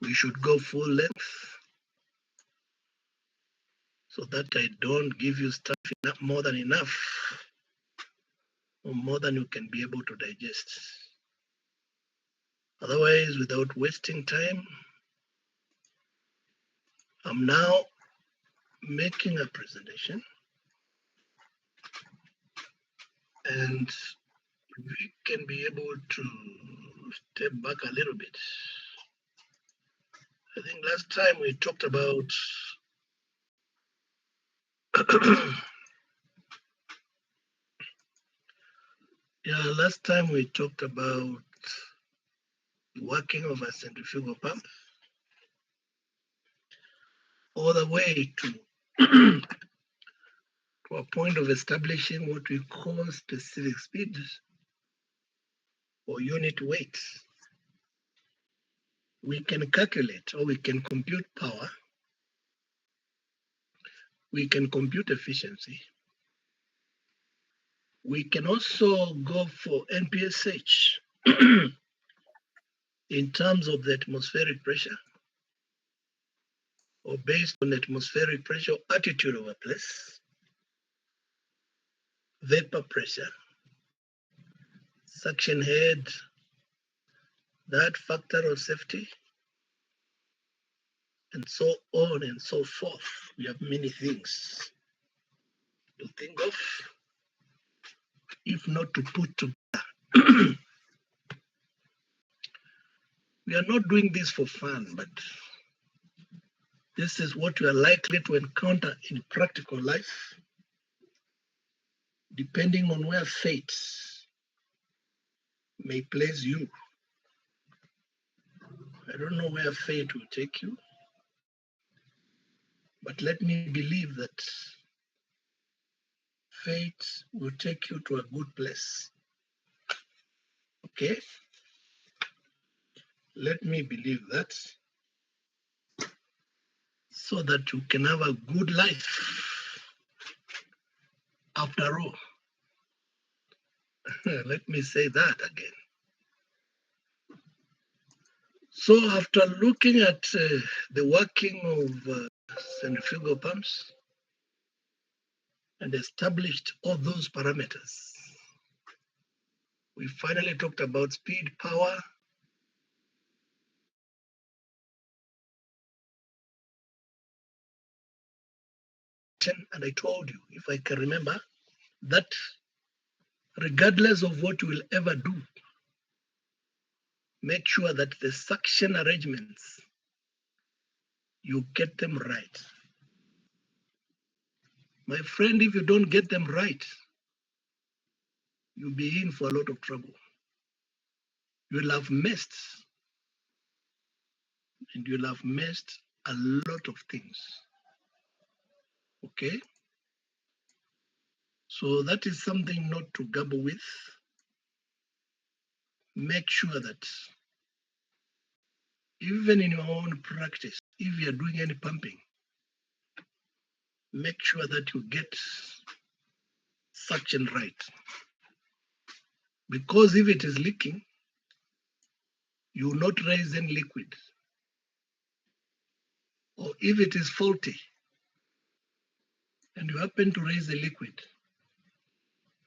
We should go full length so that I don't give you stuff enough, more than enough, or more than you can be able to digest. Otherwise, without wasting time, I'm now making a presentation, and we can be able to step back a little bit. I think last time we talked about last time we talked about the working of a centrifugal pump all the way to to a point of establishing what we call specific speed or unit weight. We can calculate or we can compute power, we can compute efficiency, we can also go for NPSH in terms of the atmospheric pressure or based on atmospheric pressure or attitude of a place, vapor pressure, suction head, that factor of safety, and so on and so forth. We have many things to think of, if not to put together. We are not doing this for fun, but this is what you are likely to encounter in practical life, depending on where fate may place you. I don't know where fate will take you, but let me believe that fate will take you to a good place. Okay? Let me believe that so that you can have a good life after all. Let me say that again. So after looking at the working of centrifugal pumps and established all those parameters, we finally talked about speed, power, and I told you, if I can remember, that regardless of what you will ever do, make sure that the suction arrangements, you get them right. My friend, if you don't get them right, you'll be in for a lot of trouble. You'll have messed, and you'll have messed a lot of things. Okay? So that is something not to gamble with. Make sure that even in your own practice, if you're doing any pumping, make sure that you get suction right. Because if it is leaking, you will not raise any liquid. Or if it is faulty and you happen to raise the liquid,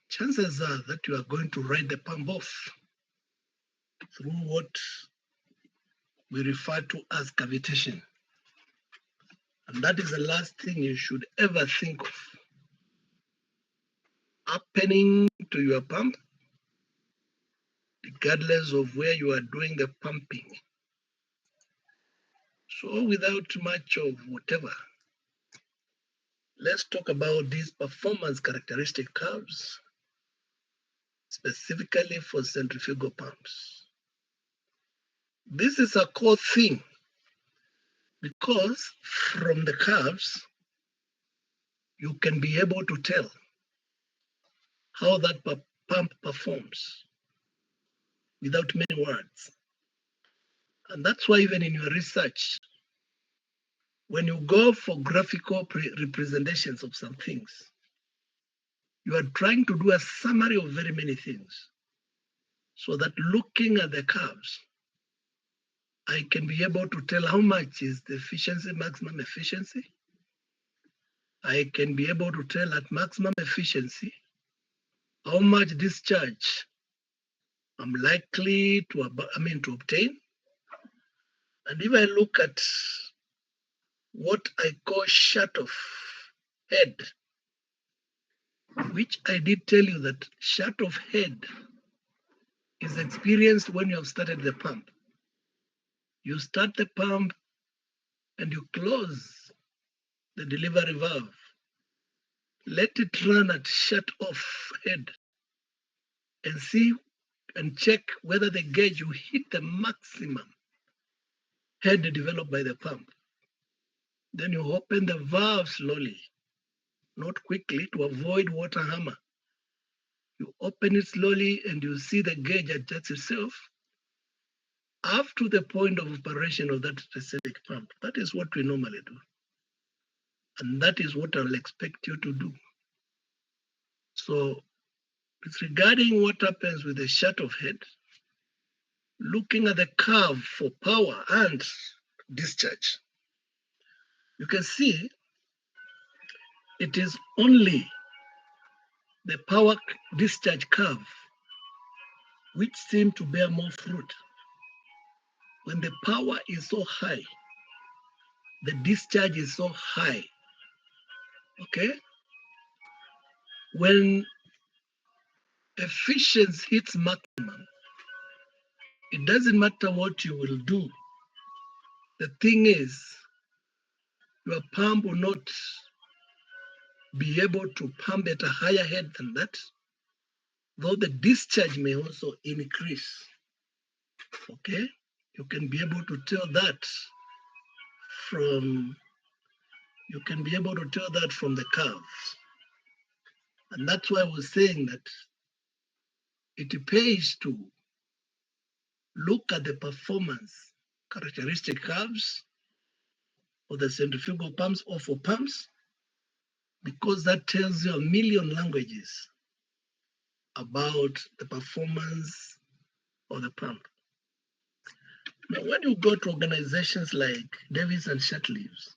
chances are that you are going to write the pump off through what we refer to as cavitation. And that is the last thing you should ever think of happening to your pump, regardless of where you are doing the pumping. So without much of whatever, let's talk about these performance characteristic curves, specifically for centrifugal pumps. This is a core thing because from the curves, you can be able to tell how that pump performs without many words. And that's why even in your research, when you go for graphical representations of some things, you are trying to do a summary of very many things so that looking at the curves, I can be able to tell how much is the efficiency, maximum efficiency. I can be able to tell at maximum efficiency how much discharge I'm likely to obtain. And if I look at what I call shut off head, which I did tell you that shut off head is experienced when you have started the pump. You start the pump and you close the delivery valve. Let it run at shut off head and see and check whether the gauge will hit the maximum head developed by the pump. Then you open the valve slowly, not quickly, to avoid water hammer. You open it slowly and you see the gauge adjust itself up to the point of operation of that specific pump. That is what we normally do. And that is what I'll expect you to do. So it's regarding what happens with the shut-off head, looking at the curve for power and discharge. You can see it is only the power discharge curve which seem to bear more fruit. When the power is so high, the discharge is so high, okay? When efficiency hits maximum, it doesn't matter what you will do. The thing is, your pump will not be able to pump at a higher head than that, though the discharge may also increase, okay? You can be able to tell that from the curves. And that's why I was saying that it pays to look at the performance characteristic curves for the centrifugal pumps or for pumps, because that tells you a million languages about the performance of the pump. Now, when you go to organizations like Davis and Shetleaves,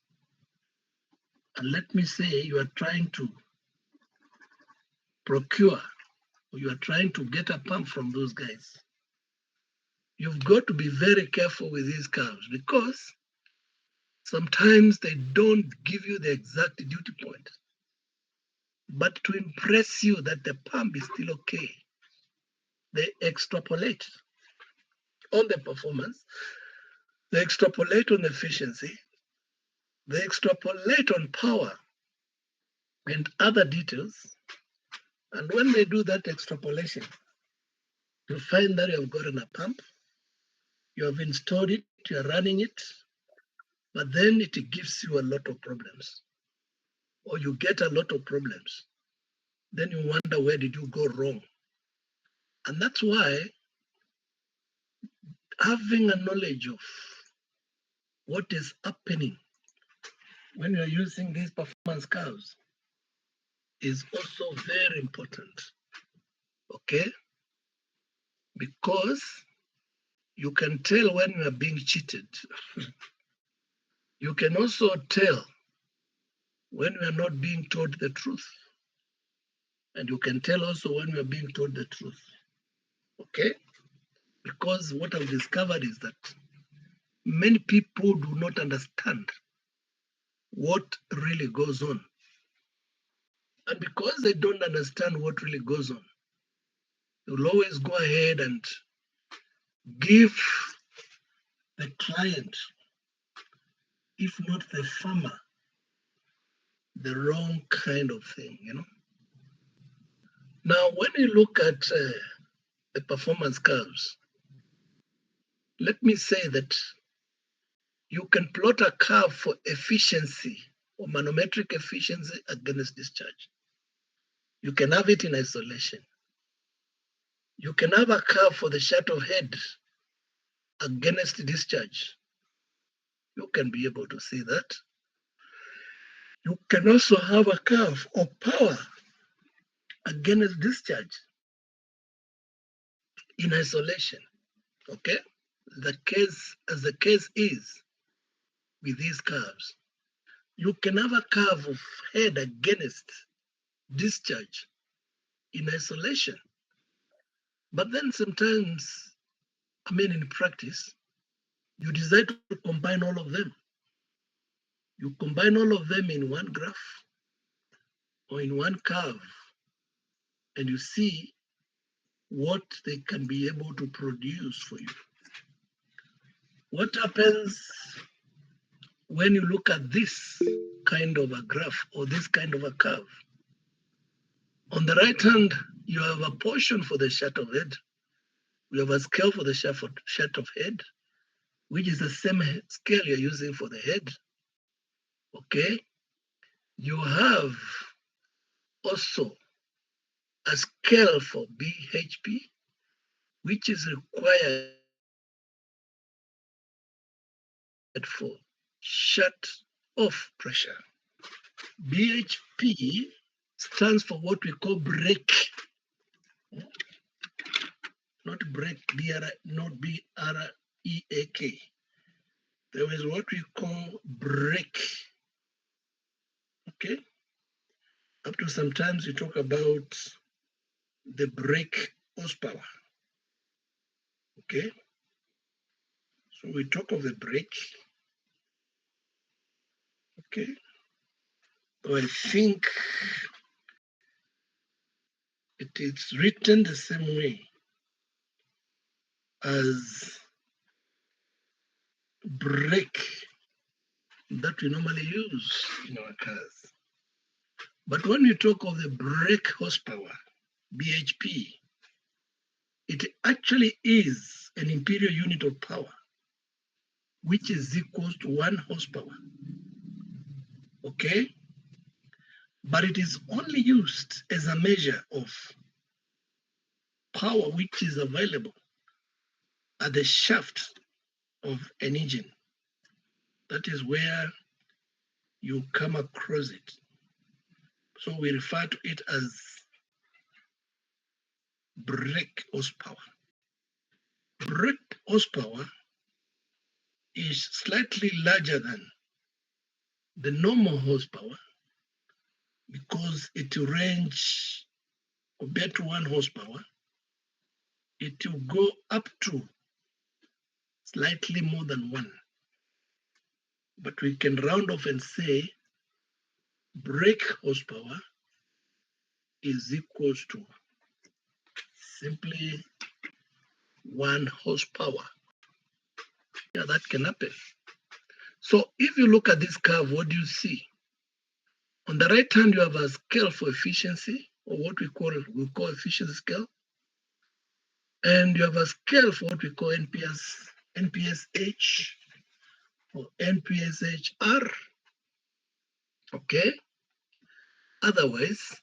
and let me say you are trying to procure, or you are trying to get a pump from those guys, you've got to be very careful with these curves, because sometimes they don't give you the exact duty point. But to impress you that the pump is still okay, they extrapolate on the performance, they extrapolate on efficiency, they extrapolate on power and other details. And when they do that extrapolation, you find that you have gotten a pump, you have installed it, you are running it, but then it gives you a lot of problems, or you get a lot of problems. Then you wonder, where did you go wrong? And that's why having a knowledge of what is happening when you're using these performance curves is also very important, okay? Because you can tell when you are being cheated. You can also tell when we are not being told the truth. And you can tell also when we are being told the truth, okay? Because what I've discovered is that many people do not understand what really goes on. And because they don't understand what really goes on, you'll always go ahead and give the client, if not the farmer, the wrong kind of thing, you know. Now, when you look at the performance curves, let me say that you can plot a curve for efficiency or manometric efficiency against discharge. You can have it in isolation. You can have a curve for the shut-off head against discharge. You can be able to see that. You can also have a curve of power against discharge in isolation, okay? the case as the case is with these curves, you can have a curve of head against discharge in isolation. But then sometimes, in practice, you decide to combine all of them. You combine all of them in one graph or in one curve, and you see what they can be able to produce for you. What happens when you look at this kind of a graph or this kind of a curve? On the right hand, you have a portion for the shaft of head. We have a scale for the shaft of head, which is the same scale you're using for the head. Okay? You have also a scale for BHP, which is required for shut-off pressure. BHP stands for what we call break, not break, not B-R-E-A-K. There is what we call break. Okay? Up to sometimes we talk about the brake horsepower. Okay? So we talk of the brake. Okay? So I think it is written the same way as brake that we normally use in our cars. But when we talk of the brake horsepower, BHP, it actually is an imperial unit of power, which is equal to 1 horsepower. Okay? But it is only used as a measure of power which is available at the shaft of an engine. That is where you come across it. So we refer to it as brake horsepower. Brake horsepower is slightly larger than the normal horsepower because it will range compared to 1 horsepower. It will go up to slightly more than 1. But we can round off and say brake horsepower is equals to simply 1 horsepower. Yeah, that can happen. So if you look at this curve, what do you see? On the right hand, you have a scale for efficiency, or what we call efficiency scale. And you have a scale for what we call NPSH or NPSHR. Okay? Otherwise,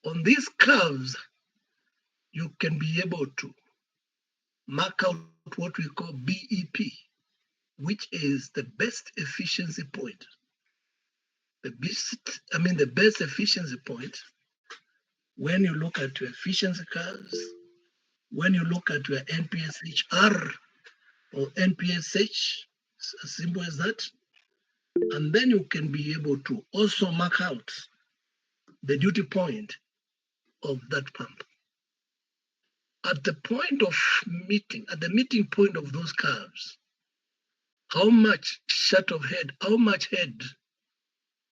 on these curves, you can be able to mark out what we call BEP, which is the best efficiency point. The best efficiency point when you look at your efficiency curves, when you look at your NPSHR or NPSH, as simple as that, and then you can be able to also mark out the duty point of that pump. At the point of meeting, at the meeting point of those curves, how much shut of head, how much head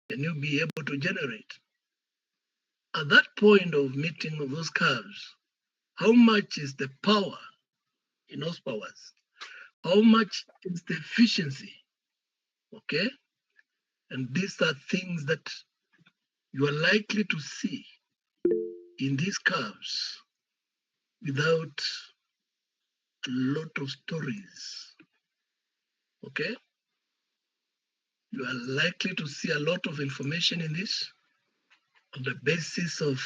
can you be able to generate? At that point of meeting of those curves, how much is the power in horsepowers? How much is the efficiency? Okay? And these are things that you are likely to see in these curves without a lot of stories. Okay? You are likely to see a lot of information in this on the basis of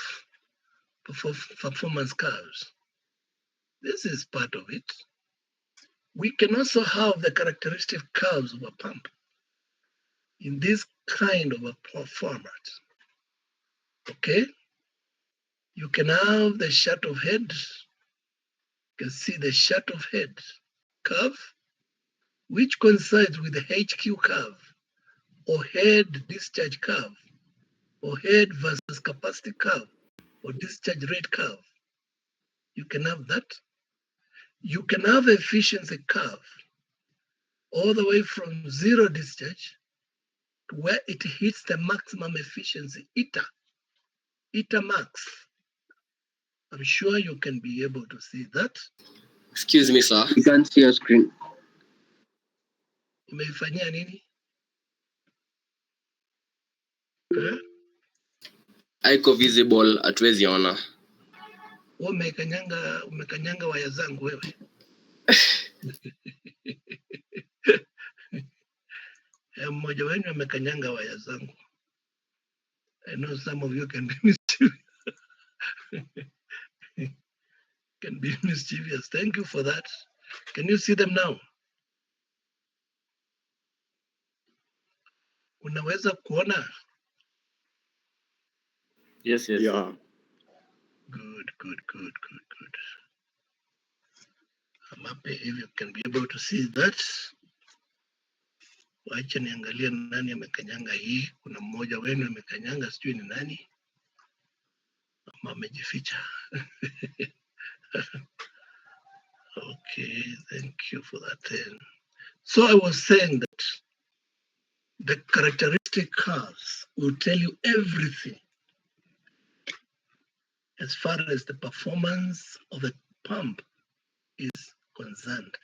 performance curves. This is part of it. We can also have the characteristic curves of a pump in this kind of a format. Okay? You can have the shut of head. You can see the shut of head curve, which coincides with the HQ curve, or head discharge curve, or head versus capacity curve, or discharge rate curve. You can have that. You can have efficiency curve all the way from zero discharge to where it hits the maximum efficiency, eta max. I'm sure you can be able to see that. Excuse me, sir. You can't see your screen. Umeifanyia nini? Haiko visible, hatuwezi ona. Umekanyanga waya zangu wewe. Mmoja wenu amekanyanga waya zangu. I know some of you can be mischievous. Can be mischievous. Thank you for that. Can you see them now? Unaweza kuona? Yes. Yeah. Good. I'm happy if you can be able to see that. Wacha niangalie nani amekanyanga hii. Kuna mmoja wenu amekanyanga, sijui ni nani. Ama amejificha. Okay, thank you for that then. So I was saying that the characteristic curves will tell you everything as far as the performance of the pump is concerned.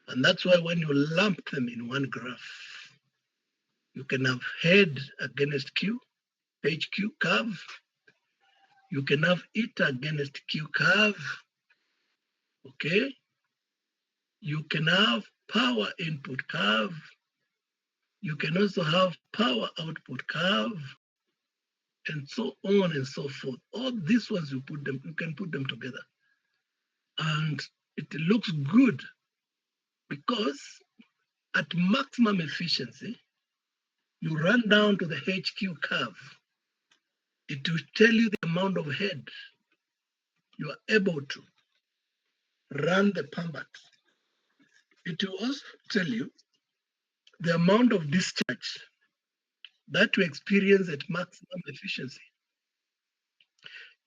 And that's why when you lump them in one graph, you can have head against Q, HQ curve. You can have eta against Q curve. Okay. You can have power input curve. You can also have power output curve, and so on and so forth. All these ones you can put them together. And it looks good because at maximum efficiency, you run down to the HQ curve. It will tell you the amount of head you are able to run the pump at. It will also tell you the amount of discharge that you experience at maximum efficiency.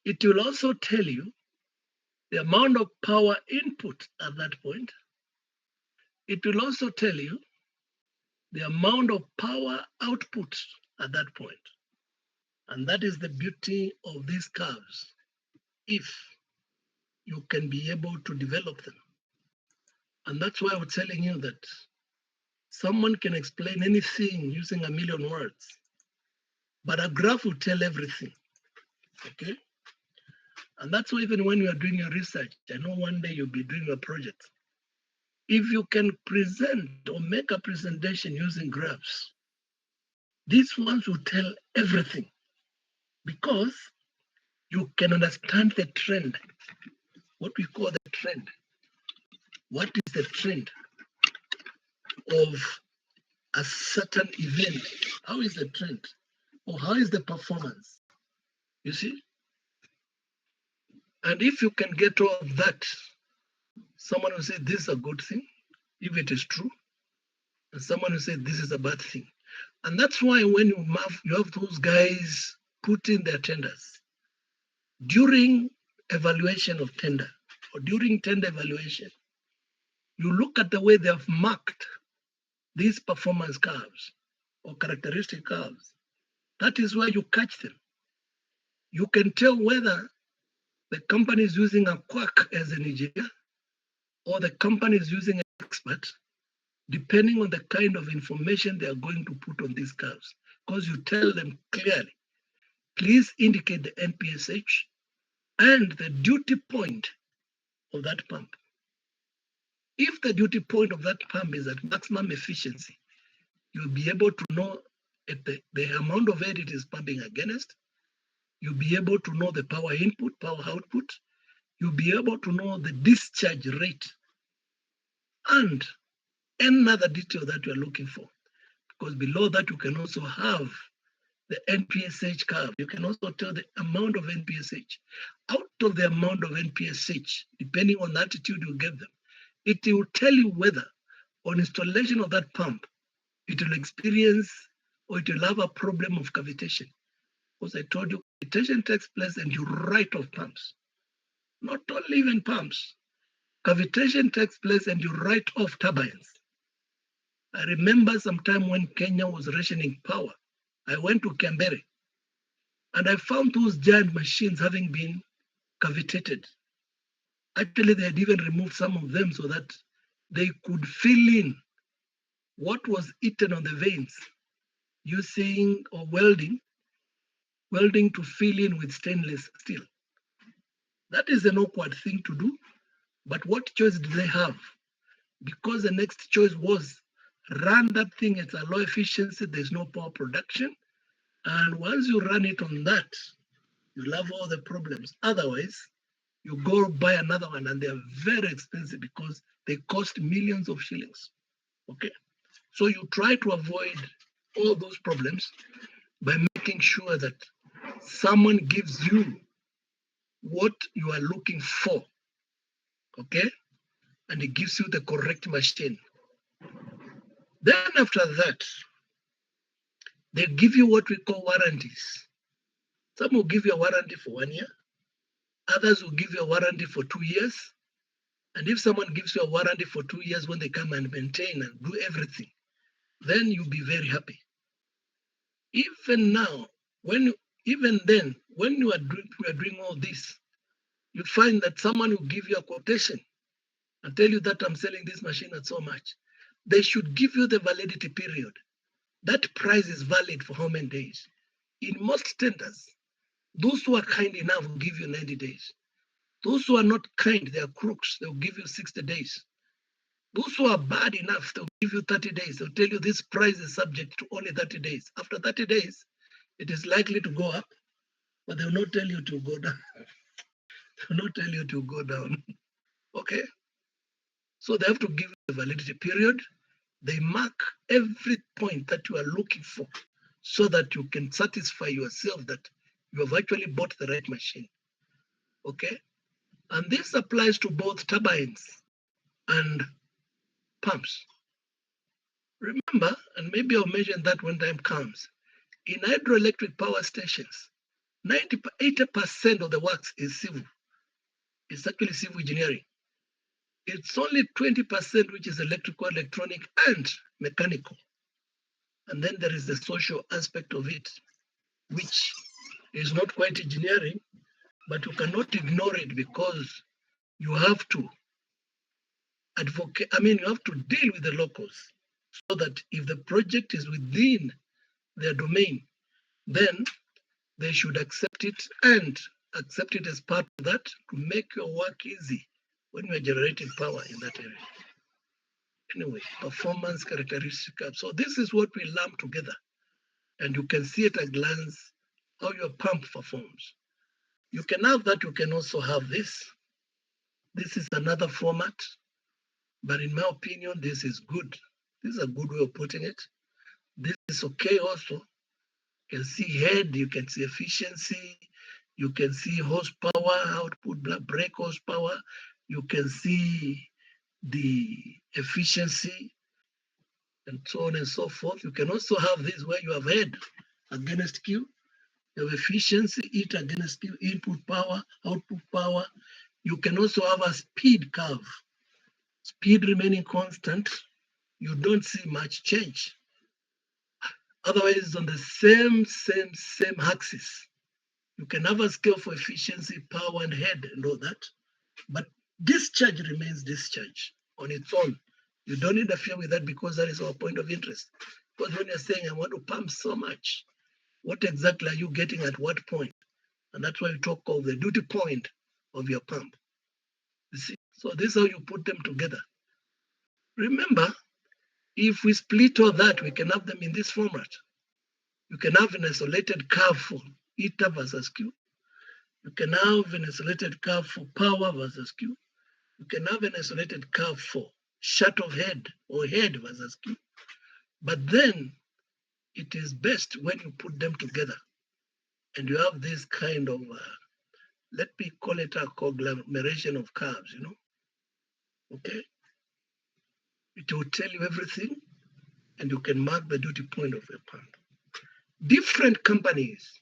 It will also tell you the amount of power input at that point. It will also tell you the amount of power output at that point. And that is the beauty of these curves, if you can be able to develop them. And that's why I was telling you that someone can explain anything using a million words, but a graph will tell everything, okay? And that's why even when you are doing your research, I know one day you'll be doing a project. If you can present or make a presentation using graphs, these ones will tell everything because you can understand the trend, what we call the trend. What is the trend of a certain event? How is the trend? Or how is the performance? You see? And if you can get all of that, someone will say this is a good thing, if it is true. And someone will say this is a bad thing. And that's why when you have those guys put in their tenders, during evaluation of tender, or during tender evaluation, you look at the way they have marked these performance curves or characteristic curves. That is where you catch them. You can tell whether the company is using a quack as an engineer or the company is using an expert, depending on the kind of information they are going to put on these curves. Because you tell them clearly, please indicate the NPSH and the duty point of that pump. If the duty point of that pump is at maximum efficiency, you'll be able to know the amount of air it is pumping against. You'll be able to know the power input, power output. You'll be able to know the discharge rate and any other detail that you're looking for. Because below that, you can also have the NPSH curve. You can also tell the amount of NPSH. Out of the amount of NPSH, depending on the attitude you give them, It will tell you whether on installation of that pump, it will experience or it will have a problem of cavitation. Because I told you, cavitation takes place and you write off pumps. Not only even pumps. Cavitation takes place and you write off turbines. I remember some time when Kenya was rationing power. I went to Canberra and I found those giant machines having been cavitated. Actually, they had even removed some of them so that they could fill in what was eaten on the veins using or welding to fill in with stainless steel. That is an awkward thing to do, but what choice did they have? Because the next choice was run that thing at a low efficiency, there's no power production, and once you run it on that, you'll have all the problems. Otherwise, you go buy another one and they're very expensive because they cost millions of shillings. Okay, so you try to avoid all those problems by making sure that someone gives you what you are looking for, okay, and it gives you the correct machine. Then after that, they give you what we call warranties. Some will give you a warranty for 1 year, others will give you a warranty for 2 years. And if someone gives you a warranty for 2 years when they come and maintain and do everything, then you'll be very happy. Even now, even then, when we are doing all this, you find that someone will give you a quotation and tell you that I'm selling this machine at so much. They should give you the validity period. That price is valid for how many days? In most tenders, those who are kind enough will give you 90 days. Those who are not kind, they are crooks, they'll give you 60 days. Those who are bad enough, they'll give you 30 days. They'll tell you this price is subject to only 30 days. After 30 days, it is likely to go up, but they will not tell you to go down. They will not tell you to go down. Okay? So they have to give you the validity period. They mark every point that you are looking for so that you can satisfy yourself that you have actually bought the right machine. Okay? And this applies to both turbines and pumps. Remember, and maybe I'll mention that when time comes, in hydroelectric power stations, 80% of the works is civil. It's actually civil engineering. It's only 20% which is electrical, electronic, and mechanical. And then there is the social aspect of it, which is not quite engineering, but you cannot ignore it because you have to advocate, you have to deal with the locals so that if the project is within their domain, then they should accept it and accept it as part of that to make your work easy when you're generating power in that area. Anyway, performance characteristic. So this is what we lump together. And you can see at a glance how your pump performs. You can have that, you can also have this. This is another format, but in my opinion, this is good. This is a good way of putting it. This is okay also. You can see head, you can see efficiency, you can see horsepower, output, brake horsepower, you can see the efficiency, and so on and so forth. You can also have this where you have head against Q, you have efficiency, it against Q, input power, output power. You can also have a speed curve. Speed remaining constant, you don't see much change. Otherwise, it's on the same axis. You can have a scale for efficiency, power, and head and all that, but discharge remains discharge on its own. You don't interfere with that because that is our point of interest. Because when you're saying, I want to pump so much, what exactly are you getting at what point? And that's why we talk of the duty point of your pump. You see? So this is how you put them together. Remember, if we split all that, we can have them in this format. You can have an isolated curve for eta versus Q. You can have an isolated curve for power versus Q. You can have an isolated curve for shut of head or head versus Q. But then it is best when you put them together and you have this kind of, let me call it a conglomeration of curves, okay? It will tell you everything, and you can mark the duty point of your pump. Different companies,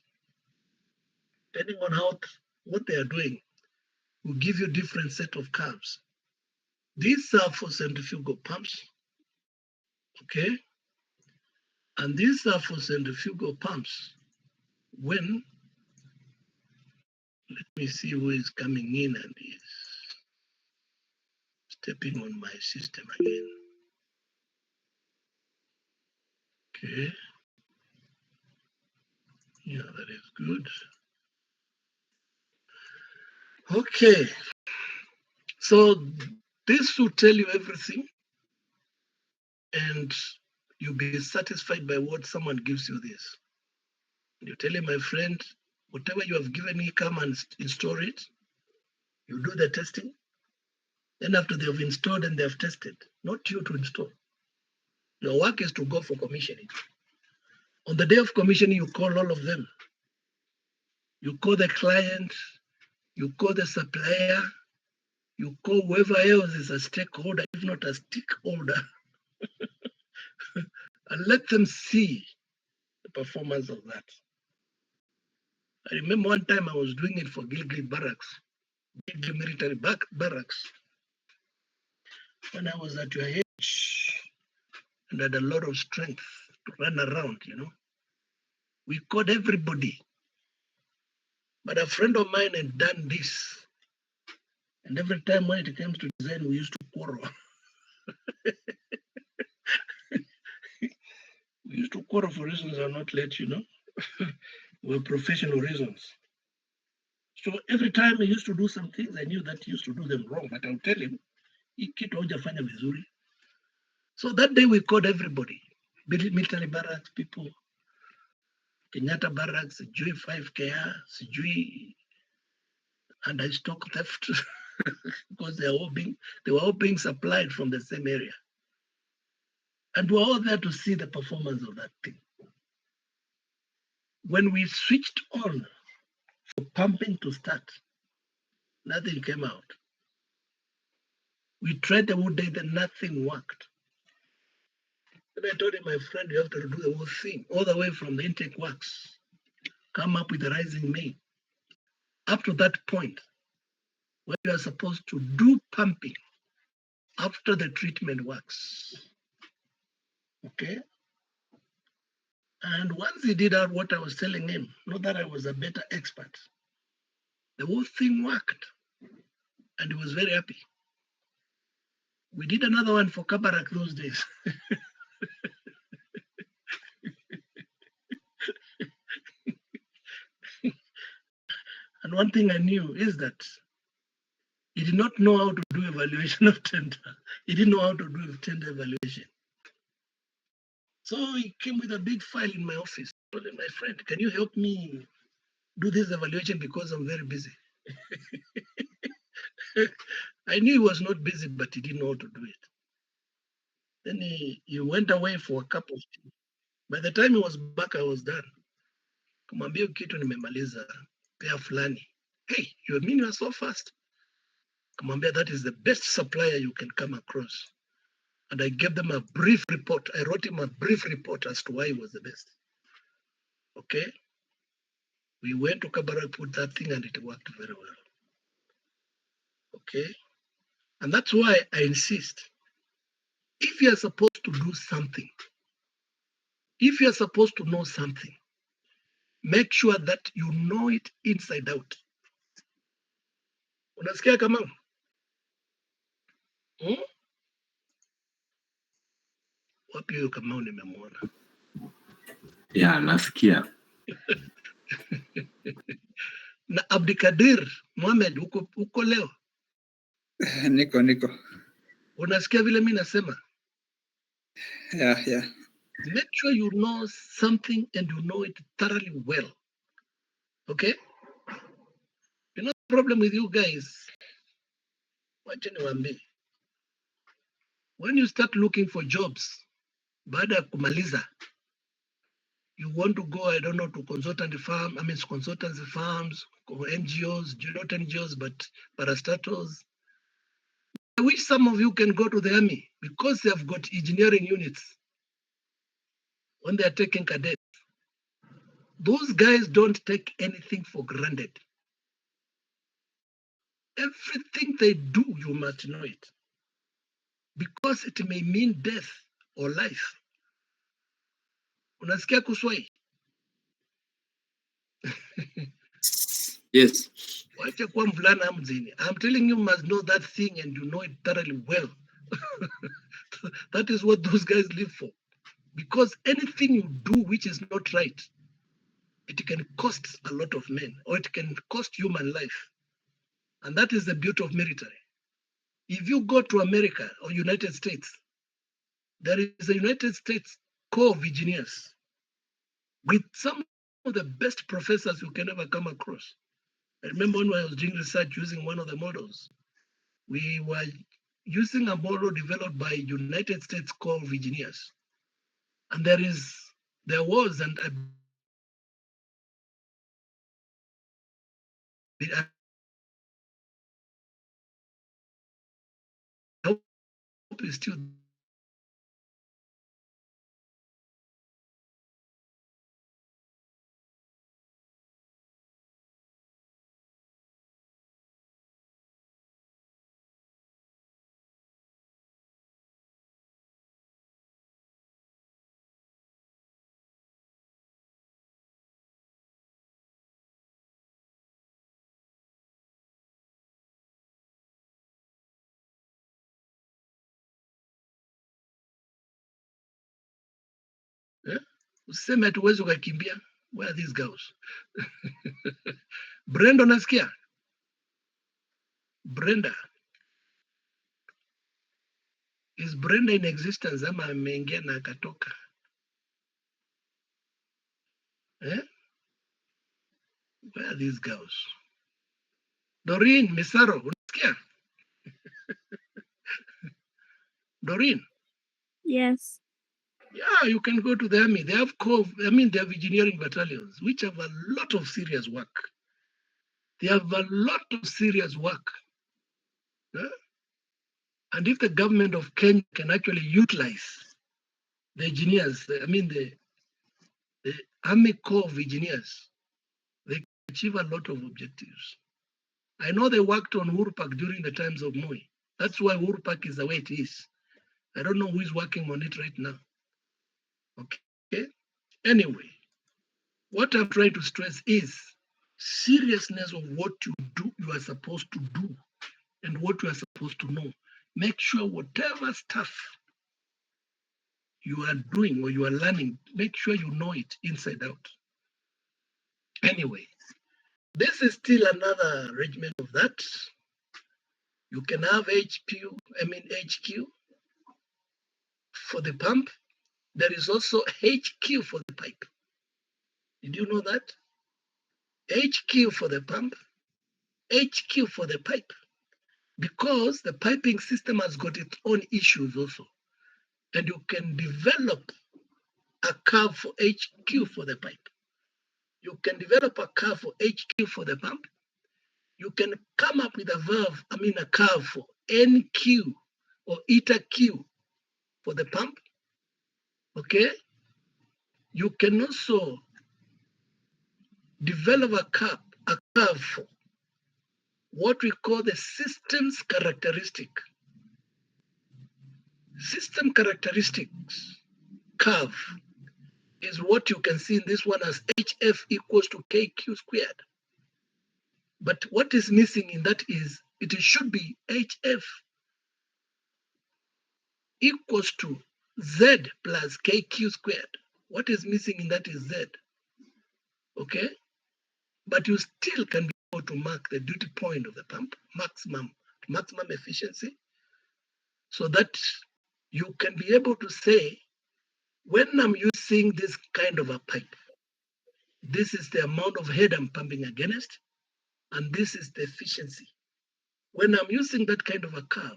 depending on what they are doing, will give you different set of curves. These are for centrifugal pumps, okay? And these are for centrifugal pumps when, let me see who is coming in and is stepping on my system again. Okay. Yeah, that is good. Okay. So this will tell you everything, and you'll be satisfied by what someone gives you this. You tell him, my friend, whatever you have given me, come and install it. You do the testing. Then after they have installed and they have tested, not you to install. Your work is to go for commissioning. On the day of commissioning, you call all of them. You call the client, you call the supplier, you call whoever else is a stakeholder, if not a stakeholder, and let them see the performance of that. I remember one time I was doing it for Gilgil Barracks, Gilgil Military Barracks, when I was at your age and had a lot of strength to run around, We called everybody. But a friend of mine had done this. And every time when it comes to design, we used to quarrel. We used to quarrel for reasons I'll not let you know. Were professional reasons. So every time he used to do some things, I knew that he used to do them wrong. But I'll tell him, hujafanya vizuri. So that day we called everybody. Military barracks people, Kenyatta barracks, sijui 5KR, sijui anti-stock theft, because they were all being supplied from the same area. And we're all there to see the performance of that thing. When we switched on for pumping to start, nothing came out. We tried the whole day, then nothing worked. And I told him, my friend, you have to do the whole thing, all the way from the intake works, come up with a rising main. Up to that point, where you are supposed to do pumping after the treatment works. Okay? And once he did out what I was telling him, not that I was a better expert, the whole thing worked. And he was very happy. We did another one for Kabarak those days. And one thing I knew is that he did not know how to do evaluation of tender. He didn't know how to do tender evaluation. So he came with a big file in my office. I told him, my friend, can you help me do this evaluation because I'm very busy? I knew he was not busy, but he didn't know how to do it. Then he went away for a couple of days. By the time he was back, I was done. Kumwambia kitu nimemaliza, pea fulani. Hey, you mean you are so fast? Kumwambia that is the best supplier you can come across. And I gave them a brief report. I wrote him a brief report as to why he was the best. Okay? We went to Kabarak, put that thing, and it worked very well. Okay? And that's why I insist. If you're supposed to do something, if you're supposed to know something, make sure that you know it inside out. Unasikia kama? Wapi huyo kama nimemwona? Yeah, nasikia. Na Abdikadir Mohamed uko leo? Niko. Unasikia vile mimi nasema? Yeah. Make sure you know something and you know it thoroughly well. Okay? You know the problem with you guys? Wacha niwaambie. When you start looking for jobs, baada ya kumaliza, you want to go, I don't know, to consultancy firms, or NGOs, not NGOs, but parastatals. wish some of you can go to the army because they have got engineering units when they are taking cadets. Those guys don't take anything for granted. Everything they do, you must know it. Because it may mean death or life. Unasikia kuswai? Yes. Wacha kuwa mvulana mzini. I'm telling you, must know that thing and you know it thoroughly well. That is what those guys live for. Because anything you do which is not right, it can cost a lot of men or it can cost human life. And that is the beauty of military. If you go to America or United States, there is a United States Corps of Engineers with some of the best professors you can ever come across. I remember when I was doing research using one of the models, we were using a model developed by United States Corps of Engineers. And there was, and I hope it's still useme hatuwezi ukakimbia. Where are these girls? Brenda, unasikia? Brenda. Is Brenda in existence ama ameingia na akatoka? Eh? Where are these girls? Doreen, Misaro, unasikia? Doreen. Yes. Yeah, you can go to the army. They have they have engineering battalions, which have a lot of serious work. They have a lot of serious work. Yeah? And if the government of Kenya can actually utilize the engineers, the Army Corps of Engineers, they can achieve a lot of objectives. I know they worked on Uhuru Park during the times of Moi. That's why Uhuru Park is the way it is. I don't know who is working on it right now. Okay. Anyway, what I'm trying to stress is seriousness of what you are supposed to do and what you are supposed to know. Make sure whatever stuff you are doing or you are learning, make sure you know it inside out. Anyway, this is still another regiment of that. You can have HQ for the pump. There is also HQ for the pipe. Did you know that? HQ for the pump, HQ for the pipe. Because the piping system has got its own issues also. And you can develop a curve for HQ for the pipe. You can develop a curve for HQ for the pump. You can come up with a curve for NQ or eta Q for the pump. Okay? You can also develop a curve for what we call the systems characteristic. System characteristics curve is what you can see in this one as HF equals to KQ squared. But what is missing in that is it should be HF equals to Z plus KQ squared. What is missing in that is Z. Okay? But you still can be able to mark the duty point of the pump, maximum efficiency, so that you can be able to say, when I'm using this kind of a pipe, this is the amount of head I'm pumping against, and this is the efficiency. When I'm using that kind of a curve,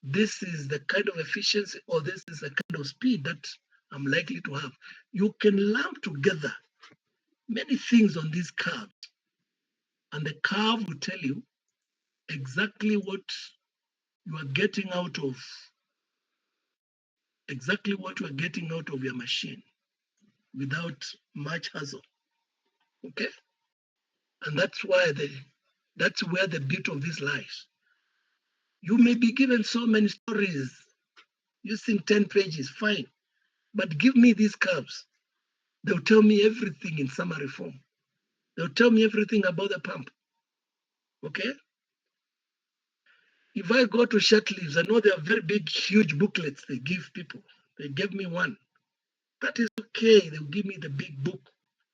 this is the kind of efficiency, or this is the kind of speed that I'm likely to have. You can lump together many things on these curves, and the curve will tell you exactly what you are getting out of exactly what you are getting out of your machine without much hassle. Okay? And that's where the beauty of this lies. You may be given so many stories using 10 pages, fine. But give me these curves. They'll tell me everything in summary form. They'll tell me everything about the pump. Okay? If I go to Short Leaves, I know there are very big, huge booklets they give people. They gave me one. That is okay. They'll give me the big book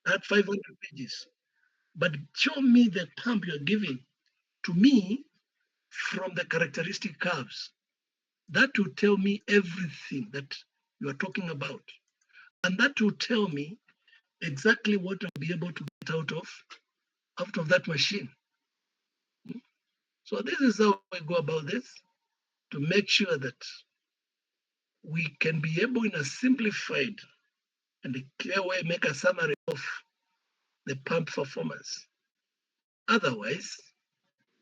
at 500 pages. But show me the pump you're giving to me from the characteristic curves. That will tell me everything that you are talking about. And that will tell me exactly what I'll be able to get out of that machine. So this is how we go about this, to make sure that we can be able in a simplified and a clear way make a summary of the pump performance. Otherwise,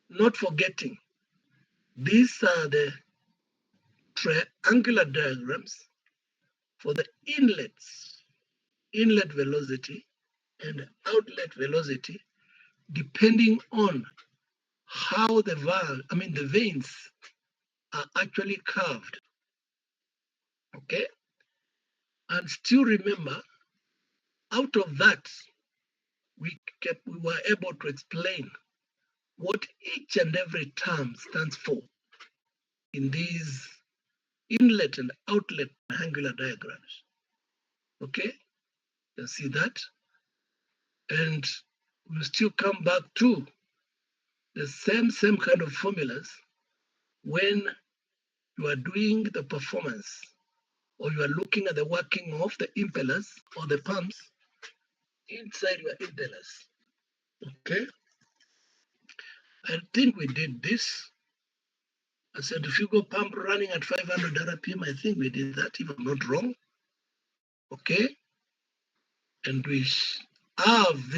not forgetting, these are the triangular diagrams for the inlet velocity and outlet velocity, depending on how the veins are actually curved. Okay? And still remember, out of that, we were able to explain what each and every term stands for in these inlet and outlet triangular diagrams. Okay? You see that? And we'll still come back to the same kind of formulas when you are doing the performance or you are looking at the working of the impellers or the pumps inside your impellers. Okay? I think we did this. A centrifugal pump running at 500 RPM. I think we did that, if I'm not wrong. Okay? And we have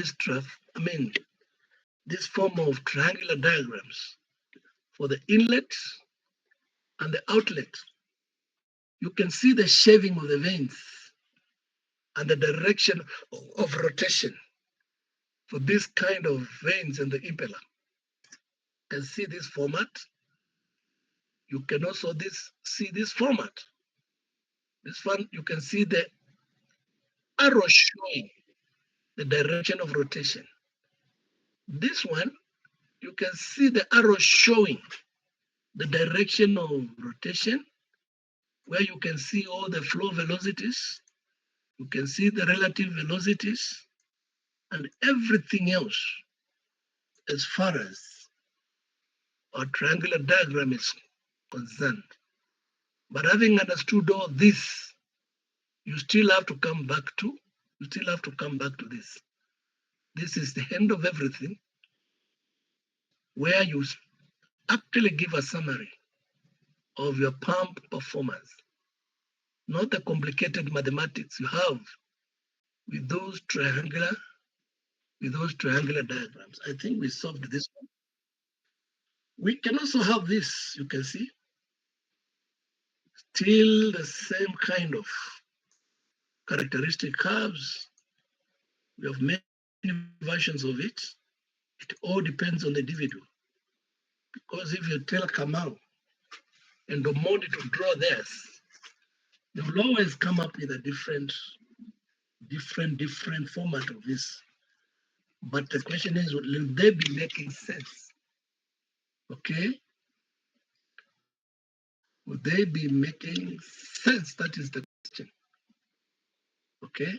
this form of triangular diagrams for the inlet and the outlet. You can see the shaving of the veins and the direction of rotation for this kind of veins in the impeller. You can see this format. You can also see this format. This one, you can see the arrow showing the direction of rotation. This one, you can see the arrow showing the direction of rotation, where you can see all the flow velocities, you can see the relative velocities, and everything else as far as our triangular diagram is concerned. But having understood all this, you still have to come back to this. This is the end of everything, where you actually give a summary of your pump performance, not the complicated mathematics you have with those triangular diagrams. I think we solved this one. We can also have this, you can see, still the same kind of characteristic curves. We have many versions of it. It all depends on the individual. Because if you tell Kamau and Omondi to draw theirs, they will always come up with a different format of this. But the question is, will they be making sense? Okay? Will they be making sense? That is the question. Okay?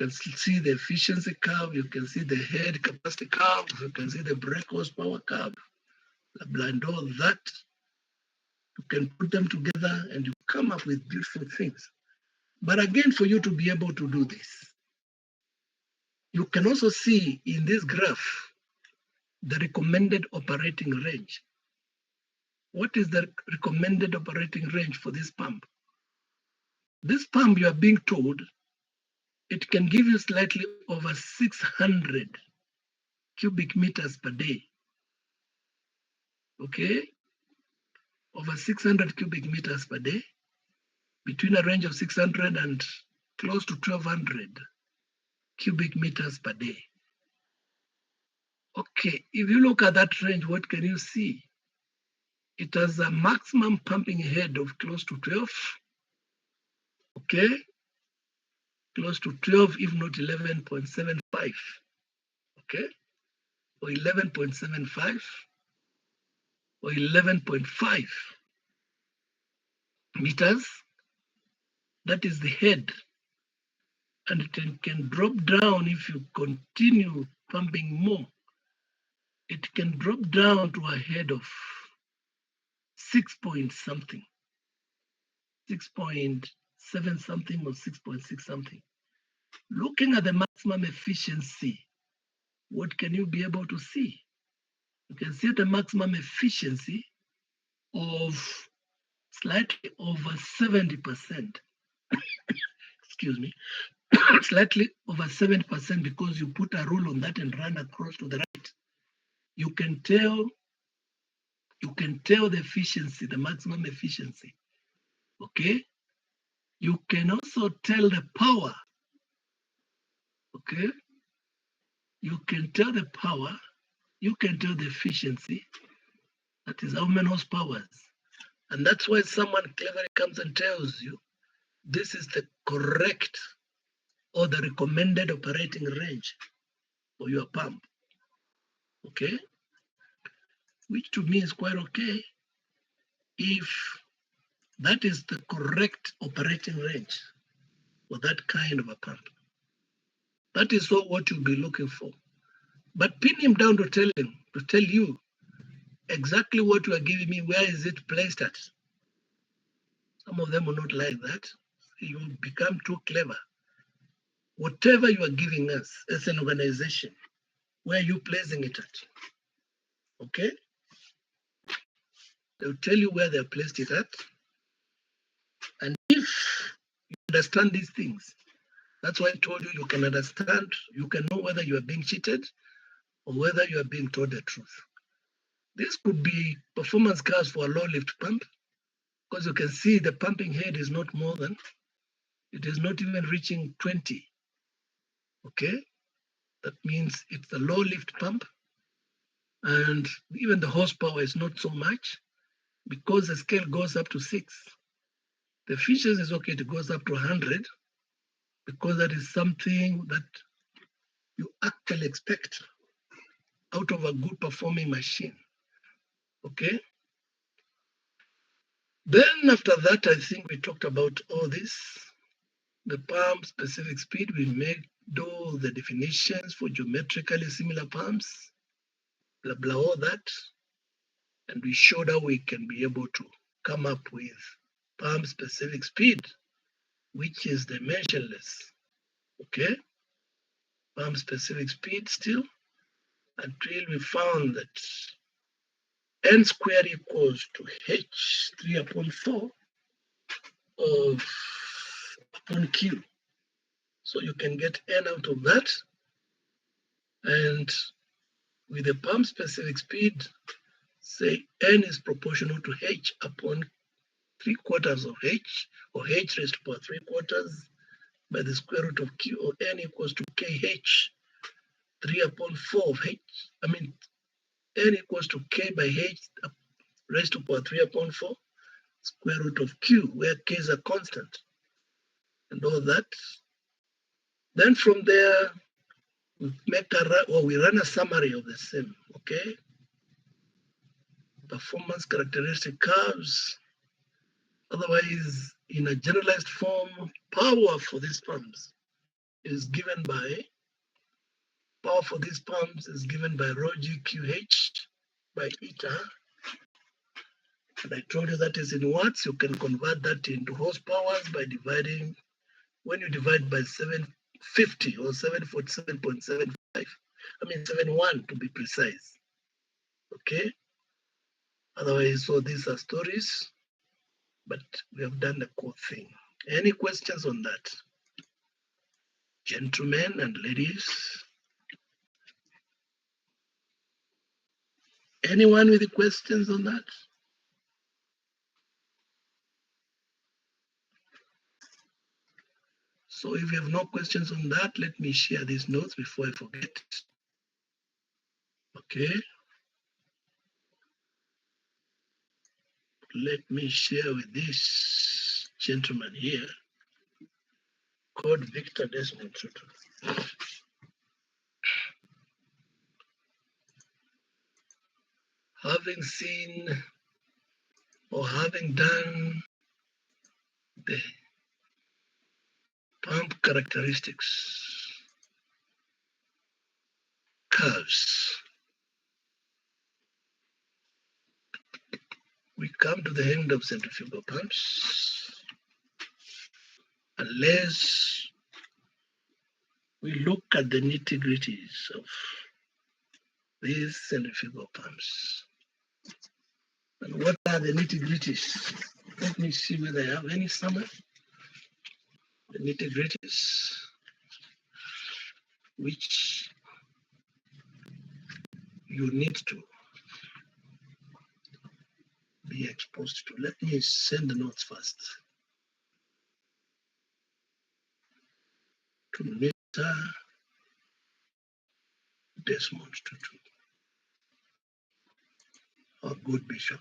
You can see the efficiency curve, you can see the head capacity curve, you can see the brake horsepower curve, the blind all that. You can put them together and you come up with beautiful things. But again, for you to be able to do this, you can also see in this graph the recommended operating range. What is the recommended operating range for this pump? This pump, you are being told, it can give you slightly over 600 cubic meters per day. Okay? over 600 cubic meters per day, between a range of 600 and close to 1200 cubic meters per day. Okay, if you look at that range, what can you see? It has a maximum pumping head of close to 12, okay? Close to 12, if not 11.75, okay? Or 11.75, or 11.5 meters. That is the head. And it can drop down if you continue pumping more. It can drop down to a head of 6 point something, 6.7 something or 6.6 something. Looking at the maximum efficiency, what can you be able to see? You can see the maximum efficiency of slightly over 70%. Excuse me, slightly over 70% because you put a rule on that and run across to the right. You can tell the efficiency, the maximum efficiency. Okay. You can also tell the power. Okay. You can tell the power. You can tell the efficiency. That is how many horsepowers. And that's why someone cleverly comes and tells you this is the correct or the recommended operating range for your pump. Okay. Which to me is quite okay if that is the correct operating range for that kind of a pump. That is what you'll be looking for. But pin him down to tell you exactly what you are giving me, where is it placed at? Some of them will not like that. You will become too clever. Whatever you are giving us as an organization, where are you placing it at? Okay? They'll tell you where they've placed it at. And if you understand these things, that's why I told you you can understand, you can know whether you are being cheated or whether you are being told the truth. This could be performance cars for a low lift pump, because you can see the pumping head is not more than, it is not even reaching 20. Okay? That means it's a low lift pump, and even the horsepower is not so much because the scale goes up to 6. The efficiency is okay, it goes up to 100 because that is something that you actually expect out of a good performing machine. Okay? Then after that, I think we talked about all this. The pump specific speed, we made all the definitions for geometrically similar pumps, blah, blah, all that. And we showed how we can be able to come up with pump specific speed, which is dimensionless. Okay? Pump specific speed still, until we found that n squared equals to h 3 upon 4 of upon q. So you can get n out of that. And with the pump specific speed, say n is proportional to h upon 3/4 of h, or h raised to power 3/4 by the square root of q, or n equals to kh 3 upon 4 of h. I mean, n equals to k by h raised to power 3 upon 4 square root of q, where k is a constant, and all that. Then from there, we run a summary of the same. Okay, performance characteristic curves. Otherwise, in a generalized form, power for these pumps is given by rho GQH by eta. And I told you that is in watts. You can convert that into horsepowers by dividing, when you divide by 750 or 747.75, I mean 71 to be precise. Okay? Otherwise, so these are stories, but we have done the core thing. Any questions on that? Gentlemen and ladies? Anyone with questions on that? So if you have no questions on that, let me share these notes before I forget. Okay. Let me share with this gentleman here called Victor Desmond Tutu. Having seen or having done the pump characteristics, curves, we come to the end of centrifugal pumps unless we look at the nitty-gritties of these centrifugal pumps. And what are the nitty-gritties? Let me see whether I have any summary. The nitty-gritties, which you need to be exposed to. Let me send the notes first to Mr. Desmond Tutu, our good bishop.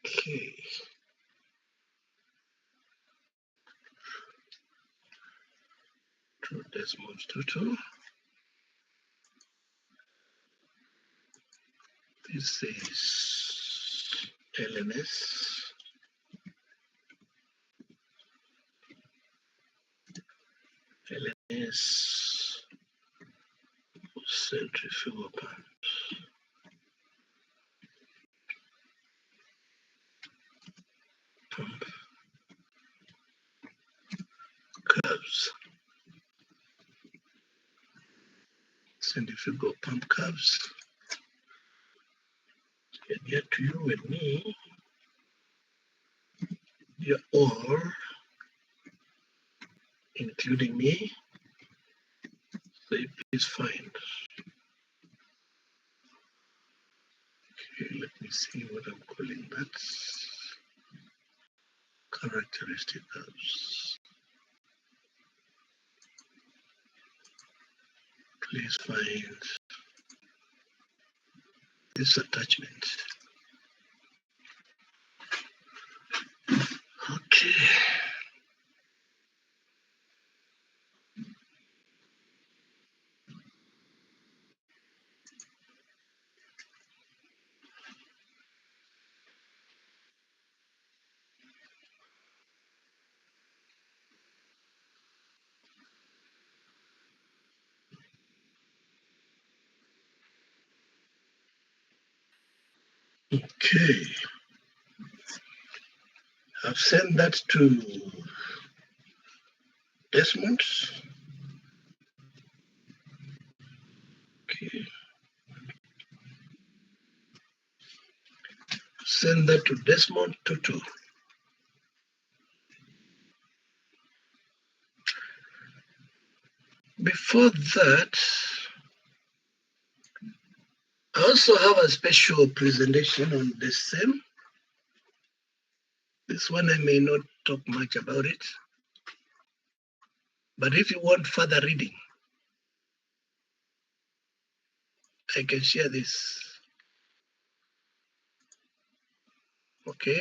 Okay. To Desmond Tutu. This is LNS. LNS centrifugal pump. Pump curves. Centrifugal pump curves. And yet to you and me, you're all, including me, say please find. Okay, let me see what I'm calling that. Characteristic curves. Please find this attachment. Okay. Okay. I've sent that to Desmond. Okay. Send that to Desmond Tutu. Before that, I also have a special presentation on the same. This one I may not talk much about it, but if you want further reading, I can share this. Okay.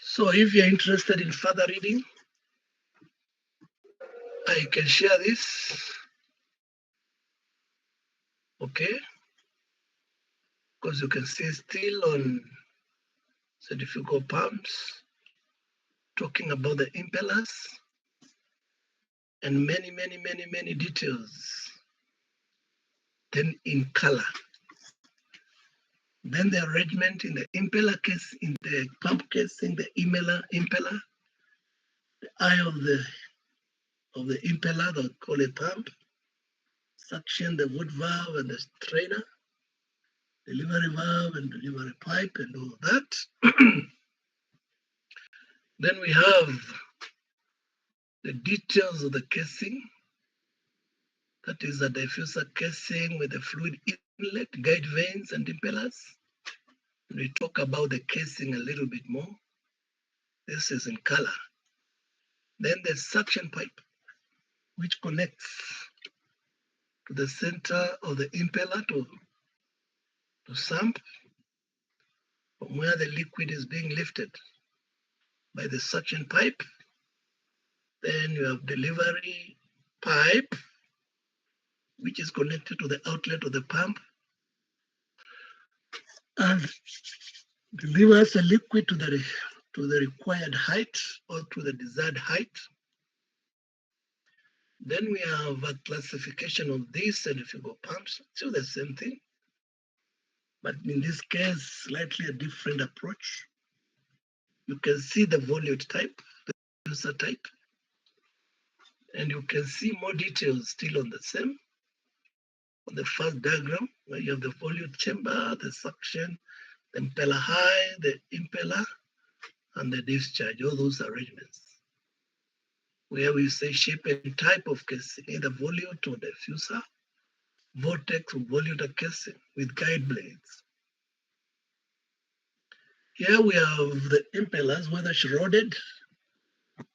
So if you're interested in further reading, I can share this. Okay. Because you can see still on centrifugal pumps, talking about the impellers and many details. Then in color. Then the arrangement in the impeller case, in the pump case, in the impeller, the eye of the impeller, they call it pump, suction, the wood valve and the strainer, delivery valve and delivery pipe and all that. Then we have the details of the casing. That is a diffuser casing with a fluid inlet, guide vanes and impellers. And we talk about the casing a little bit more. This is in color. Then the suction pipe, which connects to the center of the impeller to sump, from where the liquid is being lifted by the suction pipe. Then you have delivery pipe, which is connected to the outlet of the pump and delivers the liquid to the required height or to the desired height. Then we have a classification of these centrifugal pumps, still the same thing, but in this case, slightly a different approach. You can see the volute type, the user type, and you can see more details still on the same. On the first diagram, where you have the volute chamber, the suction, the impeller high, the impeller, and the discharge, all those arrangements. Where we say shape and type of casing, either volute or diffuser, vortex or volute casing with guide blades. Here we have the impellers, whether shrouded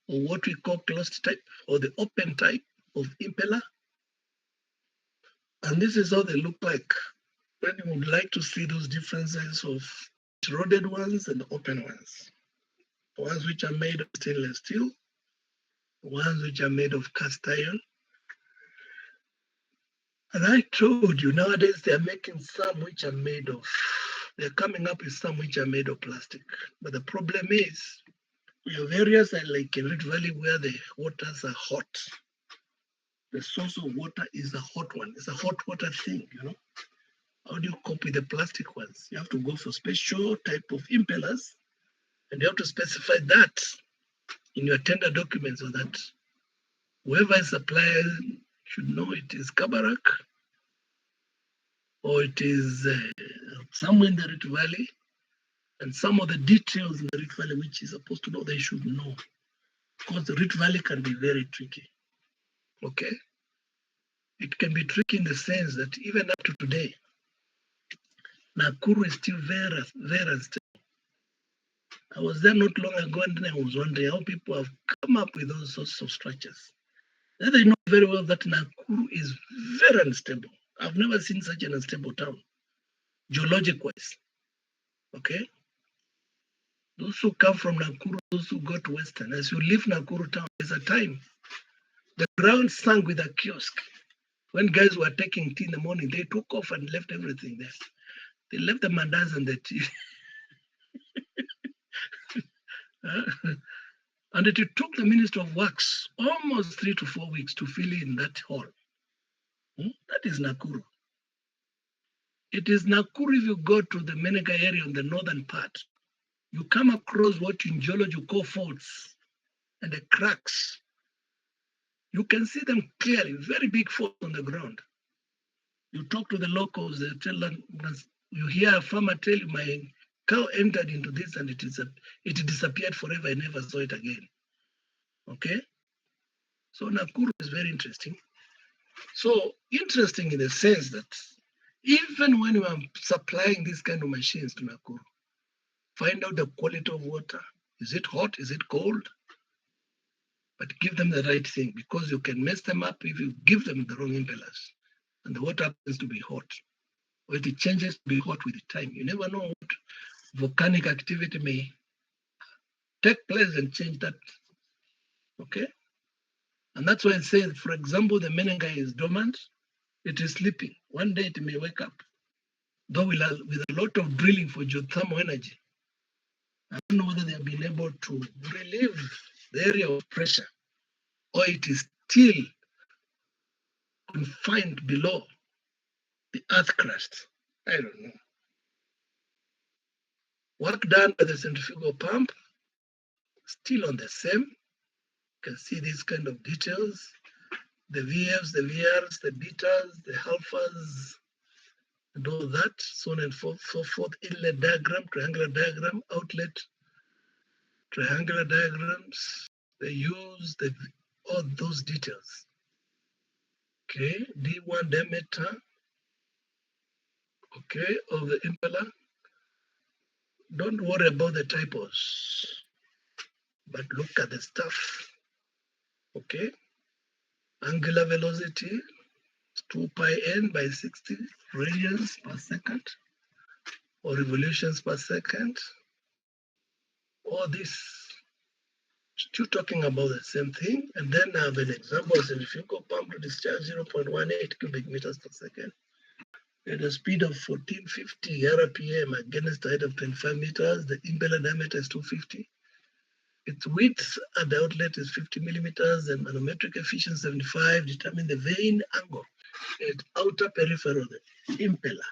or what we call closed type or the open type of impeller. And this is how they look like when you would like to see those differences of shrouded ones and open ones. The ones which are made of stainless steel, the ones which are made of cast iron. And I told you, nowadays they're making some which are made of, they're coming up with some which are made of plastic. But the problem is, we have areas like in Rift Valley where the waters are hot. The source of water is a hot one. It's a hot water thing, you know. How do you cope with the plastic ones? You have to go for special type of impellers, and you have to specify that in your tender documents so that whoever is supplying should know it is Kabarak or it is somewhere in the Rift Valley, and some of the details in the Rift Valley which is supposed to know, they should know. Because the Rift Valley can be very tricky. Okay? It can be tricky in the sense that even up to today, Nakuru is still very, very unstable. I was there not long ago and I was wondering how people have come up with those sorts of structures. Then they know very well that Nakuru is very unstable. I've never seen such an unstable town, geologic-wise. Okay? Those who come from Nakuru, those who go to Western, as you leave Nakuru town, there's a time the ground sank with a kiosk. When guys were taking tea in the morning, they took off and left everything there. They left the mandas and the tea. And it took the Minister of Works almost 3 to 4 weeks to fill in that hole. That is Nakuru. It is Nakuru if you go to the Menega area on the northern part. You come across what in geology you call faults and the cracks. You can see them clearly, very big faults on the ground. You talk to the locals, they tell them, you hear a farmer tell you, my cow entered into this and it disappeared forever. I never saw it again. Okay? So Nakuru is very interesting. So interesting in the sense that even when you are supplying these kind of machines to Nakuru, find out the quality of water. Is it hot? Is it cold? But give them the right thing, because you can mess them up if you give them the wrong impellers and the water happens to be hot, or it changes to be hot with time. You never know what volcanic activity may take place and change that. Okay? And that's why I say, for example, the Menengai is dormant, it is sleeping. One day it may wake up, though with a lot of drilling for geothermal energy. I don't know whether they have been able to relieve the area of pressure, or it is still confined below the earth crust. I don't know. Work done by the centrifugal pump, still on the same. You can see these kind of details. The VFs, the VRs, the betas, the alphas, and all that, so on and so forth. Inlet diagram, triangular diagram, outlet, triangular diagrams. They use all those details. Okay, D1 diameter, okay, of the impeller. Don't worry about the typos, but look at the stuff. Okay, angular velocity 2 pi n by 60 radians per second or revolutions per second. All this, still talking about the same thing. And then I have an example of centrifugal pump to discharge 0.18 cubic meters per second at a speed of 1450 RPM against a height of 25 meters. The impeller diameter is 250. Its width at the outlet is 50 millimeters and manometric efficiency 75. Determine the vane angle at outer peripheral of the impeller.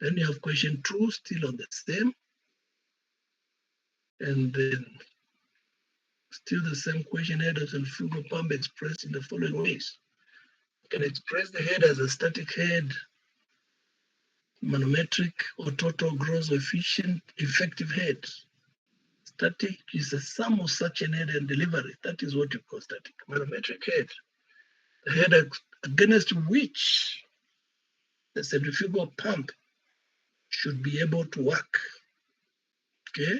Then you have question 2, still on the same. And then still the same question, head of centrifugal pump expressed in the following ways. You can express the head as a static head, manometric or total gross efficient effective head. Static is the sum of suction head and delivery. That is what you call static. Manometric head, the head against which the centrifugal pump should be able to work. Okay.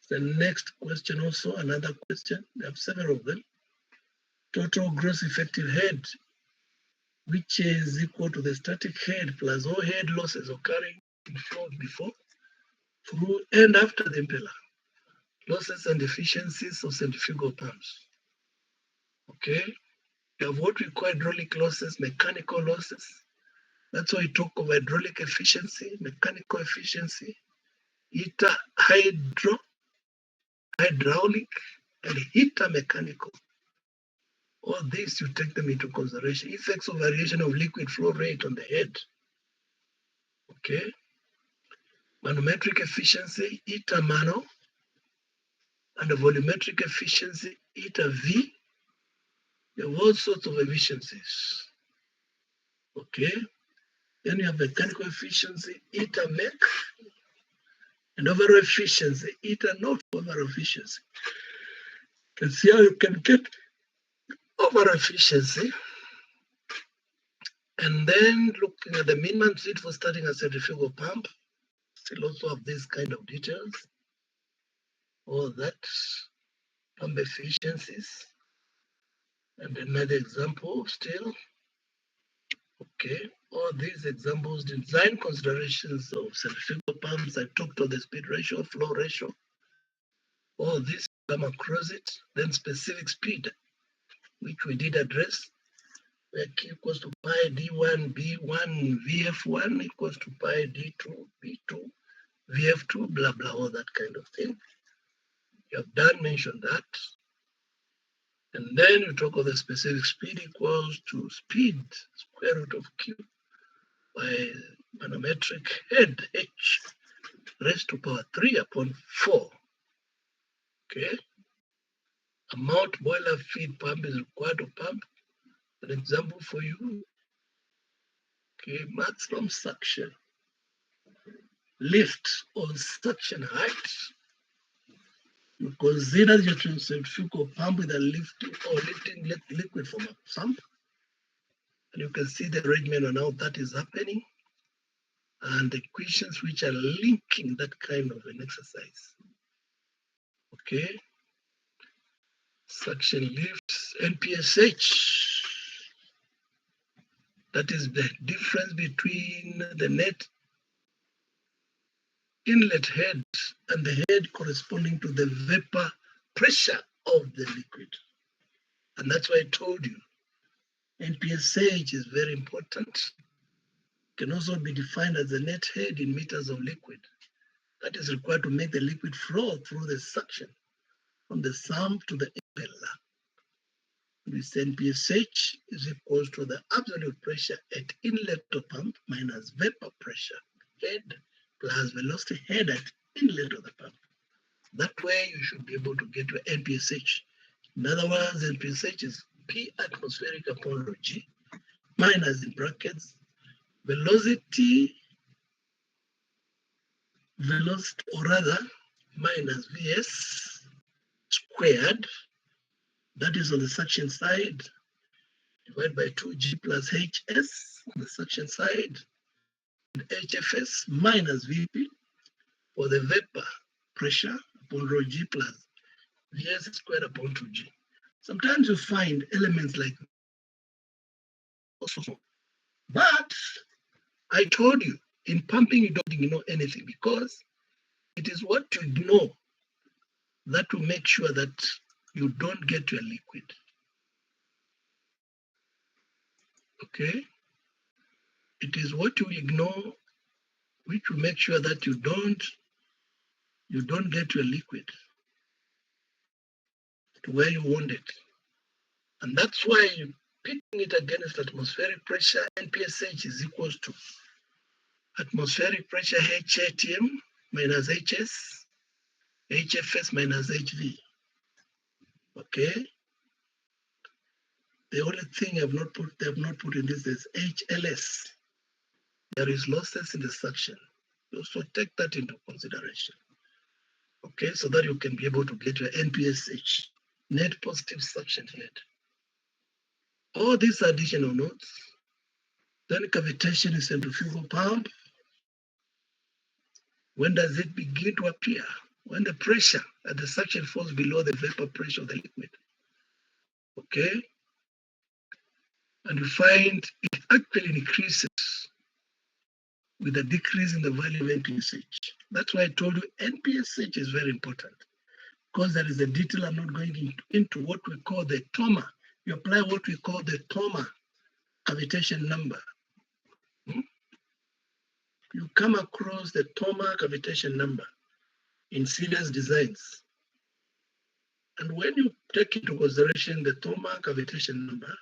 The next question also, another question. There are several of them. Total gross effective head, which is equal to the static head plus all head losses occurring in flow before, through, and after the impeller. Losses and efficiencies of centrifugal pumps. Okay, you have what we call hydraulic losses, mechanical losses. That's why we talk of hydraulic efficiency, mechanical efficiency, hydraulic, and heater mechanical. All these you take them into consideration. Effects of variation of liquid flow rate on the head. Okay, manometric efficiency, eta mano, and the volumetric efficiency, eta V. There are all sorts of efficiencies. Okay, then you have mechanical efficiency, eta mech, and overall efficiency, eta not overall efficiency. You can see how you can get overall efficiency. And then looking at the minimum speed for starting a centrifugal pump, still also have these kind of details. All that, pump efficiencies. And another example still. Okay, all these examples, design considerations of centrifugal pumps. I talked about the speed ratio, flow ratio. All this come across it. Then specific speed, which we did address, where Q equals to pi D1, B1, VF1 equals to pi D2, B2, VF2, blah, blah, all that kind of thing. You have done mention that. And then you talk of the specific speed equals to speed square root of Q by manometric head H raised to power 3 upon 4. Okay. Amount boiler feed pump is required to pump. An example for you. Okay, maximum suction, lift or suction height. You consider your centrifugal pump with a lifting liquid from a sump. And you can see the arrangement on how that is happening and the equations which are linking that kind of an exercise. Okay. Suction lifts, NPSH. That is the difference between the net inlet head and the head corresponding to the vapor pressure of the liquid. And that's why I told you, NPSH is very important. Can also be defined as the net head in meters of liquid that is required to make the liquid flow through the suction from the sump to the impeller. This NPSH is equal to the absolute pressure at inlet of pump minus vapor pressure head plus velocity head at inlet of the pump. That way you should be able to get to NPSH. In other words, NPSH is P atmospheric upon rho G minus in brackets velocity, or rather minus Vs squared, that is on the suction side, divided by 2G plus Hs on the suction side, and HFS minus Vp for the vapor pressure upon rho G plus Vs squared upon 2G. Sometimes you find elements like also. But I told you, in pumping, you don't ignore anything because it is what you ignore that will make sure that you don't get to a liquid. Okay? It is what you ignore which will make sure that you don't get to a liquid to where you want it. And that's why you pitting it against atmospheric pressure, NPSH is equals to atmospheric pressure HATM minus HS, HFS minus HV. Okay? The only thing they have not put in this is HLS. There is losses in the suction. So take that into consideration. Okay, so that you can be able to get your NPSH, net positive suction head. All these additional notes. Then cavitation in centrifugal pump. When does it begin to appear? When the pressure at the suction falls below the vapor pressure of the liquid. Okay? And you find it actually increases with a decrease in the value of NPSH. That's why I told you NPSH is very important because there is a detail I'm not going into what we call the TOMA. You apply what we call the TOMA cavitation number. You come across the TOMA cavitation number in serious designs. And when you take into consideration the TOMA cavitation number,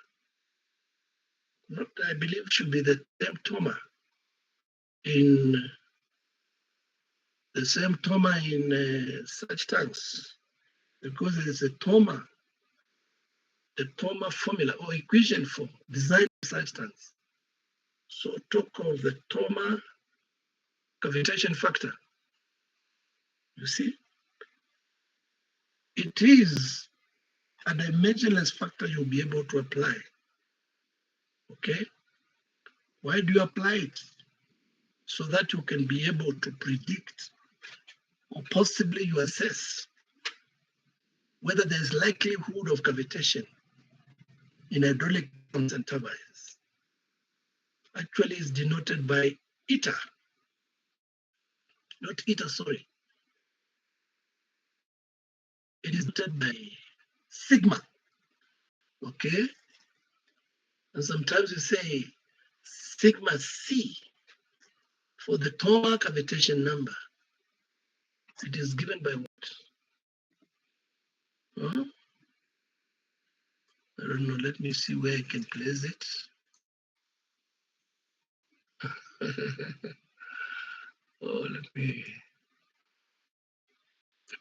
I believe should be the same TOMA in such tanks, because there is a TOMA formula or equation for design such tanks. So talk of the TOMA cavitation factor. You see, it is a dimensionless factor you'll be able to apply. Okay? Why do you apply it? So that you can be able to predict or possibly you assess whether there's likelihood of cavitation in hydraulic pumps and turbines. Actually, is denoted by eta, not eta, sorry. It is denoted by sigma, okay? And sometimes you say sigma C for the TOMA cavitation number. It is given by what? Huh? I don't know, let me see where I can place it. Oh, let me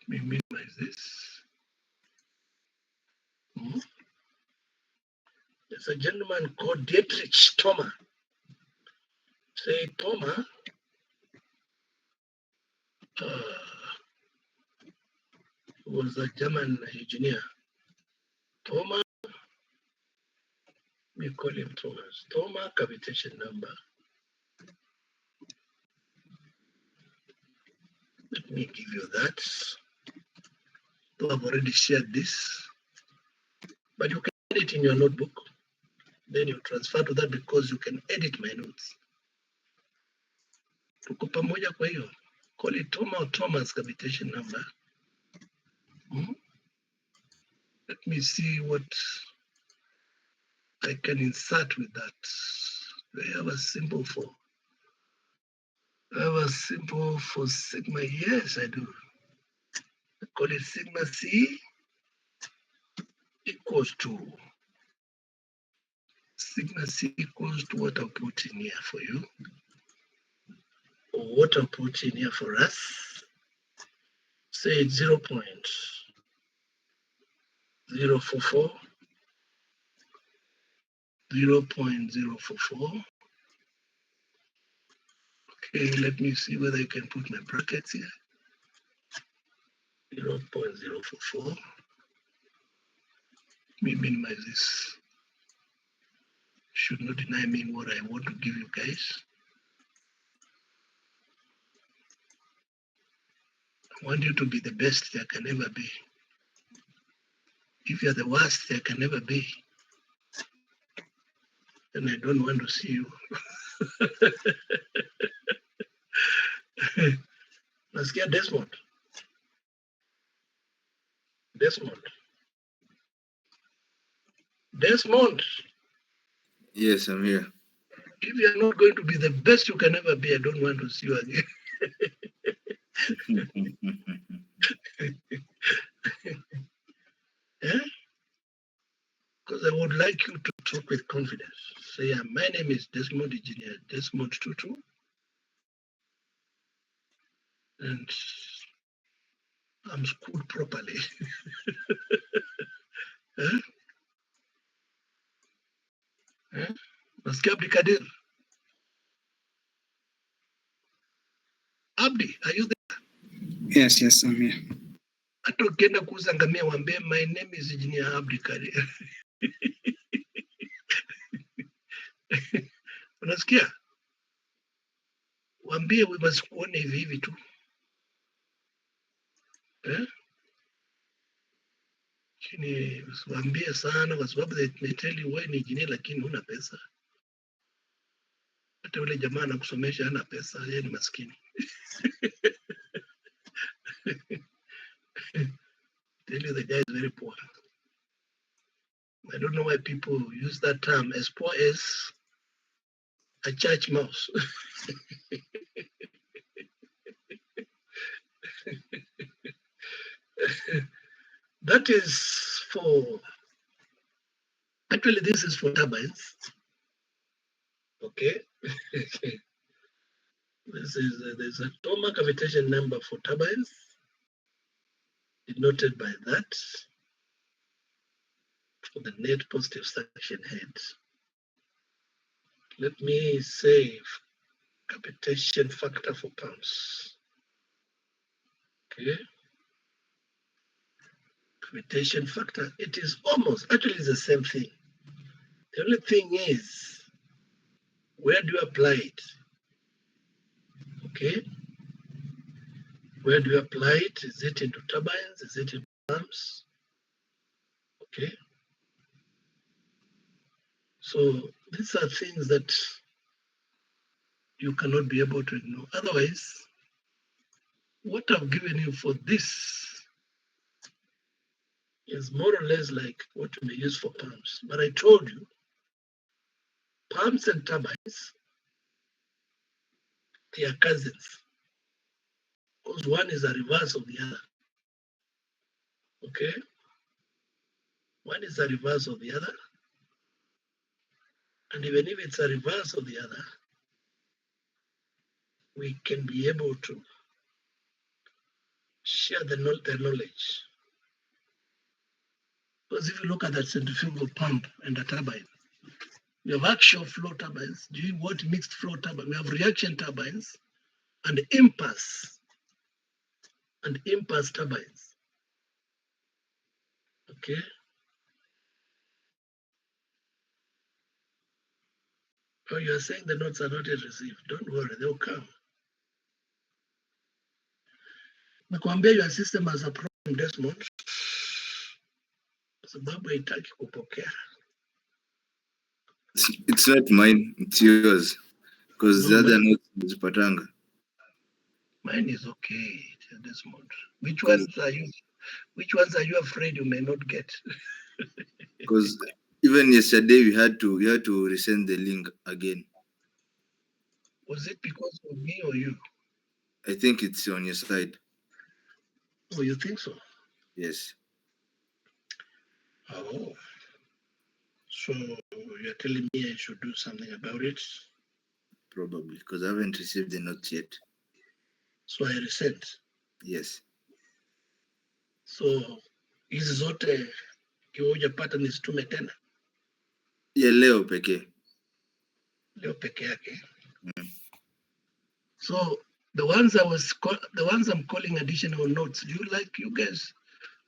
minimize this. There's a gentleman called Dietrich Thoma. Say Thoma was a German engineer. Thoma, we call him Thomas. Thoma cavitation number. Let me give you that. So I've already shared this, but you can edit in your notebook. Then you transfer to that because you can edit my notes. Tuko pamoja kwa hiyo. Call it Thoma or Thomas cavitation number. Let me see what I can insert with that. I have a symbol for sigma. Yes, I do. I call it sigma C equals to what I'll put in here for you, or what I'll put in here for us. Say it's 0.044, 0.044, Okay, let me see whether I can put my brackets here. 0.044. Let me minimize this. Should not deny me what I want to give you guys. I want you to be the best there can ever be. If you're the worst there can never be, then I don't want to see you. Let's get Desmond. Desmond. Desmond. Yes, I'm here. If you're not going to be the best you can ever be, I don't want to see you again. Yeah? Because I would like you to talk with confidence. Say, my name is Desmond Engineer, Desmond Tutu. And I'm schooled properly. Huh? Huh? Nasikia Abdi Kadir. Abdi, are you there? Yes, I'm here. Hata ukienda kuuza ngamia waambie, my name is Engineer Abdi Kadir. Unasikia? Waambie wasikuone hivi hivi tu. Lakini usiwaambie sana kwa sababu they tell you wewe ni engineer lakini huna pesa. Hata yule jamaa anakusomesha hana pesa, yeye ni maskini. Tell you the guy is very poor. I don't know why people use that term, as poor as a church mouse. That is for, actually this is for turbines. Okay. There's a Toma cavitation number for turbines, denoted by that for the net positive suction head. Let me save cavitation factor for pumps. Okay. Cavitation factor, it is almost, actually it's the same thing. The only thing is, where do you apply it? Okay. Where do you apply it? Is it into turbines? Is it into pumps? Okay. So these are things that you cannot be able to ignore. Otherwise, what I've given you for this is more or less like what you may use for pumps. But I told you, pumps and turbines, they are cousins. Because one is a reverse of the other. Okay? One is a reverse of the other. And even if it's a reverse of the other, we can be able to share the knowledge. Because if you look at that centrifugal pump and a turbine, we have axial flow turbines. Do you want mixed flow turbine? We have reaction turbines and impulse turbines. Okay. Oh, you are saying the notes are not yet received. Don't worry, they'll come. Nakwambia your system has a problem, Desmond. Sababu haitaki kupokea. It's not mine, it's yours. Because No, the other notes is patanga. Mine is okay, Desmond. Which ones are you afraid you may not get? Because even yesterday we had to resend the link again. Was it because of me or you? I think it's on your side. Oh, you think so? Yes. Oh. So you're telling me I should do something about it? Probably, because I haven't received the notes yet. So I resent. Yes. So hizi zote hujapata nisitume tena? Yeah, leo pekee. Leo peke yake. So the ones I'm calling additional notes, do you guys,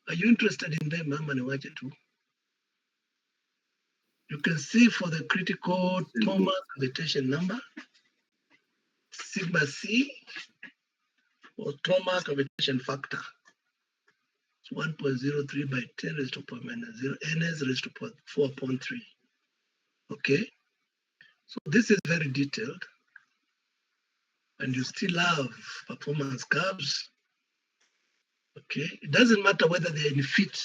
are you interested in them? Mama niwache tu. You can see for the critical Thomas cavitation number, sigma C, or Thomas cavitation factor. It's 1.03 by 10 raised to power minus 0, ns raised to power 4.3. Okay, so this is very detailed, and you still have performance curves. Okay, it doesn't matter whether they're in feet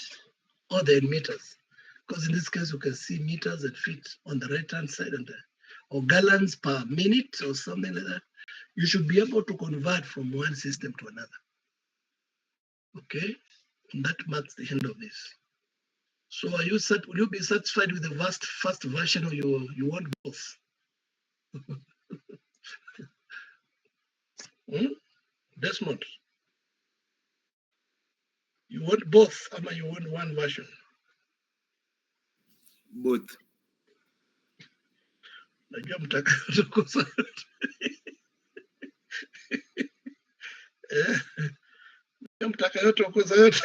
or they're in meters, because in this case you can see meters and feet on the right hand side or gallons per minute or something like that. You should be able to convert from one system to another. Okay, and that marks the end of this. So will you be satisfied with the first version, or you want both? Desmond, you want both, or you want one version? Both. Najua mtaka kukosa. Mtaka yote kukosa yote.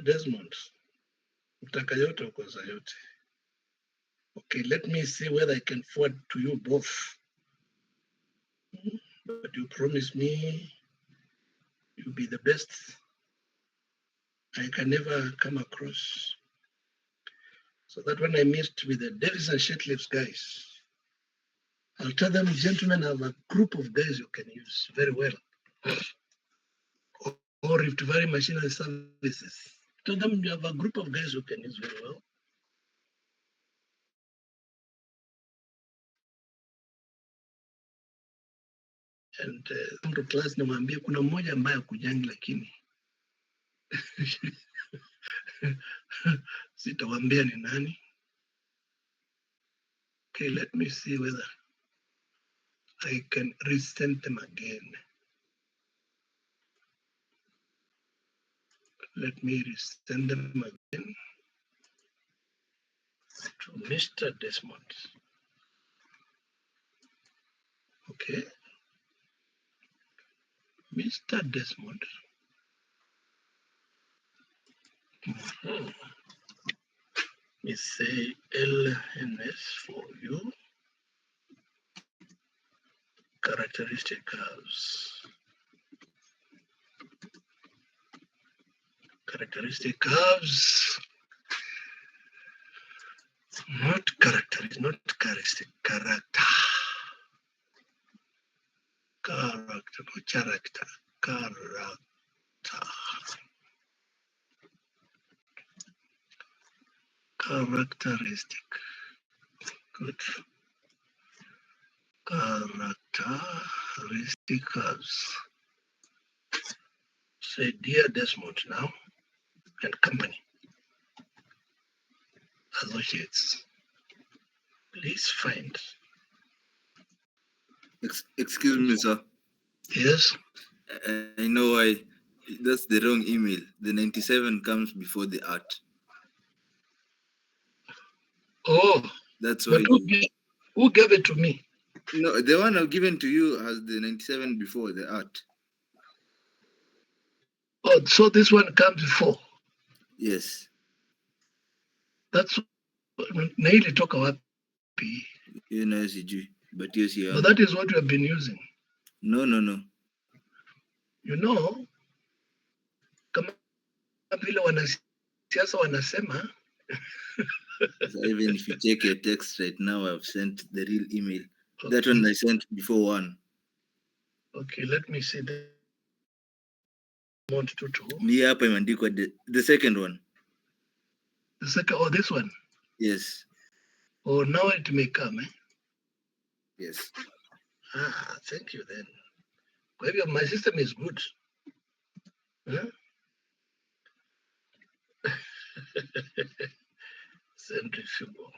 Desmond, mtaka yote kukosa yote. Okay, let me see whether I can forward to you both. But you promise me you'll be the best I can never come across. So that when I meet with the Davis and Shetlips guys, I'll tell them, gentlemen, I have a group of guys you can use very well. Or Rift Valley Machinery Services. Tell them you have a group of guys who can use very well. And mtu class nimwambie kuna mmoja ambaye akujangi lakini sitawaambia ni nani. Okay, let me see whether I can resend them again. Let me resend them again to Mr. Desmond. Okay. Mr. Desmond. Let me say LNS for you. Characteristic curves. Characteristic curves. Not characteristic, character. Character, not character, character. Characteristic. Good. Characteristic curves. Say, dear Desmond now, and company, associates, please find. Excuse me, sir. Yes. I know why. That's the wrong email. The 97 comes before the art. Oh, that's why. Who gave it to me? No, the one I've given to you has the 97 before the art. Oh, so this one comes before? Yes. That's Naili talk about P. You know, but yes, you But that is what you have been using. No. You know, kama vile wanasiasa wanasema. So even if you check your text right now, I've sent the real email. Okay. That one I sent before one. Okay, let me see the amount to two. The second one. The second, oh, this one? Yes. Oh, now it may come, eh? Yes. Thank you then. My system is good. Huh? Centrifugal.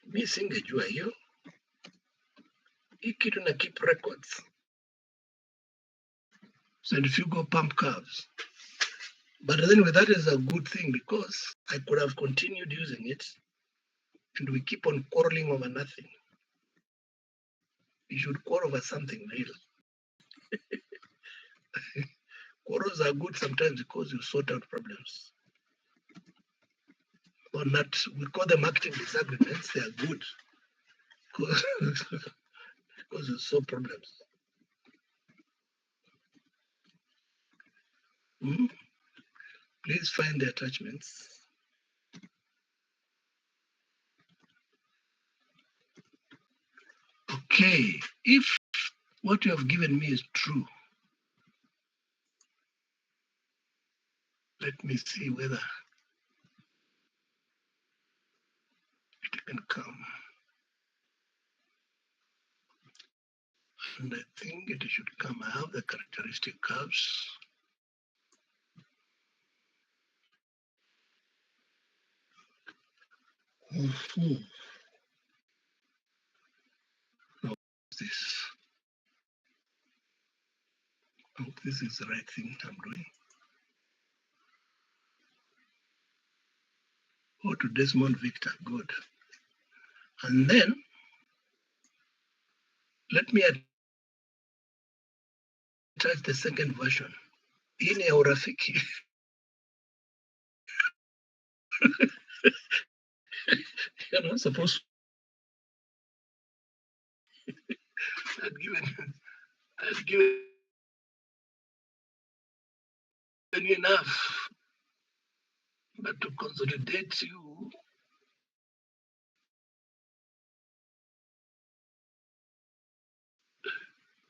Mi singejua hiyo. Hii kitu na keep records. Centrifugal pump curves. But anyway, that is a good thing because I could have continued using it and we keep on quarreling over nothing. We should quarrel over something real. Quarrels are good sometimes because you sort out problems. Or not, we call them active disagreements. They are good because, because you solve problems. Hmm? Please find the attachments. Okay, if what you have given me is true, let me see whether it can come. And I think it should come. I have the characteristic curves. Mhm. Now, this. I hope this is the right thing I'm doing. Go to Desmond Victor, good. And then let me attach the second version. In a Rafiki, you're not supposed to I've given you enough, but to consolidate you,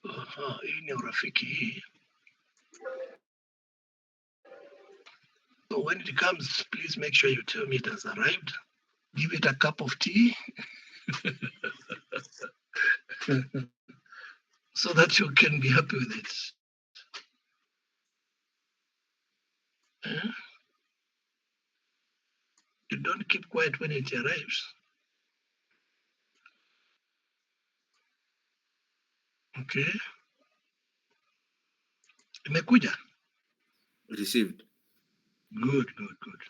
in your Rafiki. So when it comes, please make sure you tell me it has arrived. Give it a cup of tea so that you can be happy with it. Eh? You don't keep quiet when it arrives. Okay. Imekuja? Received. Good, good, good.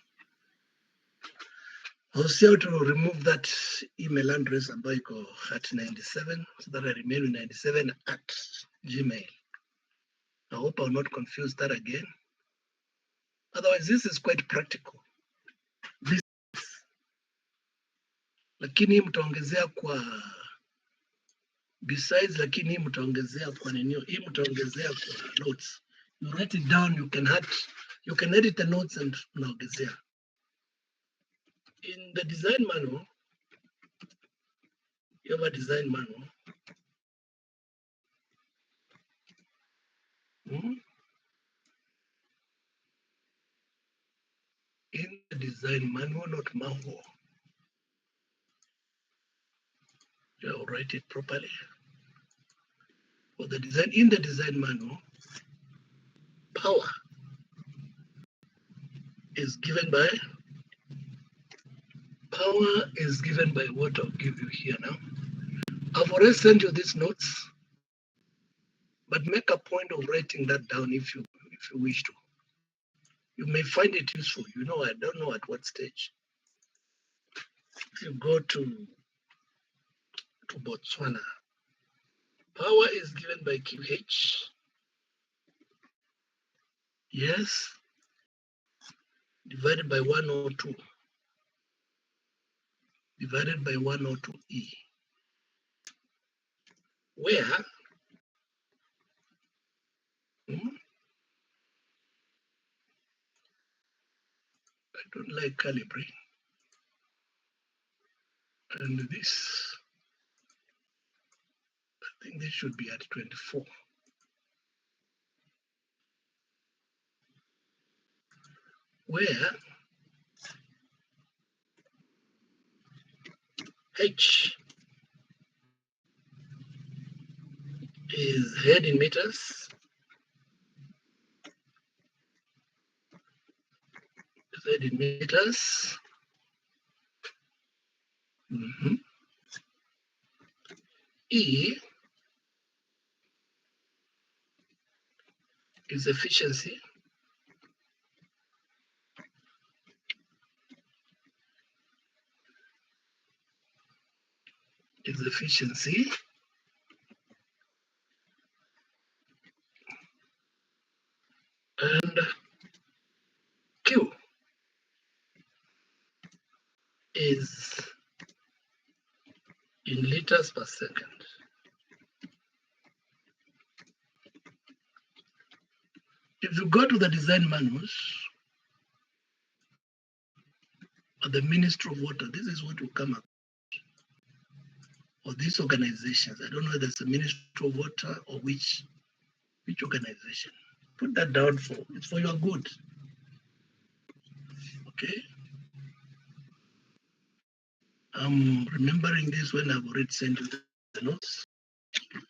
I'll see how to remove that email address ambayo iko at 97 so that I remain with 97 at Gmail. I hope I'll not confuse that again. Otherwise, this is quite practical. This, lakini mtaongezea kwa besides, lakini mtaongezea kwa nini? Hii mtaongezea kwa notes. You write it down, you can edit the notes and unaongezea. In the design manual, you have a design manual. Hmm? In the design manual, not manual. I'll write it properly. For the design, in the design manual, power is given by what I'll give you here now. I've already sent you these notes, but make a point of writing that down if you wish to. You may find it useful. I don't know at what stage. If you go to Botswana, power is given by QH. Yes, divided by 102. Divided by 102E. Where I don't like calibrate. And this, I think this should be at 24. Where H is head in meters, Mhm. E is efficiency, is efficiency. And Q is in liters per second. If you go to the design manuals of the Ministry of Water, this is what will come up. Or these organizations, I don't know whether it's the Ministry of Water or which organization. Put that down it's for your good. Okay. I'm remembering this when I've already sent you the notes. You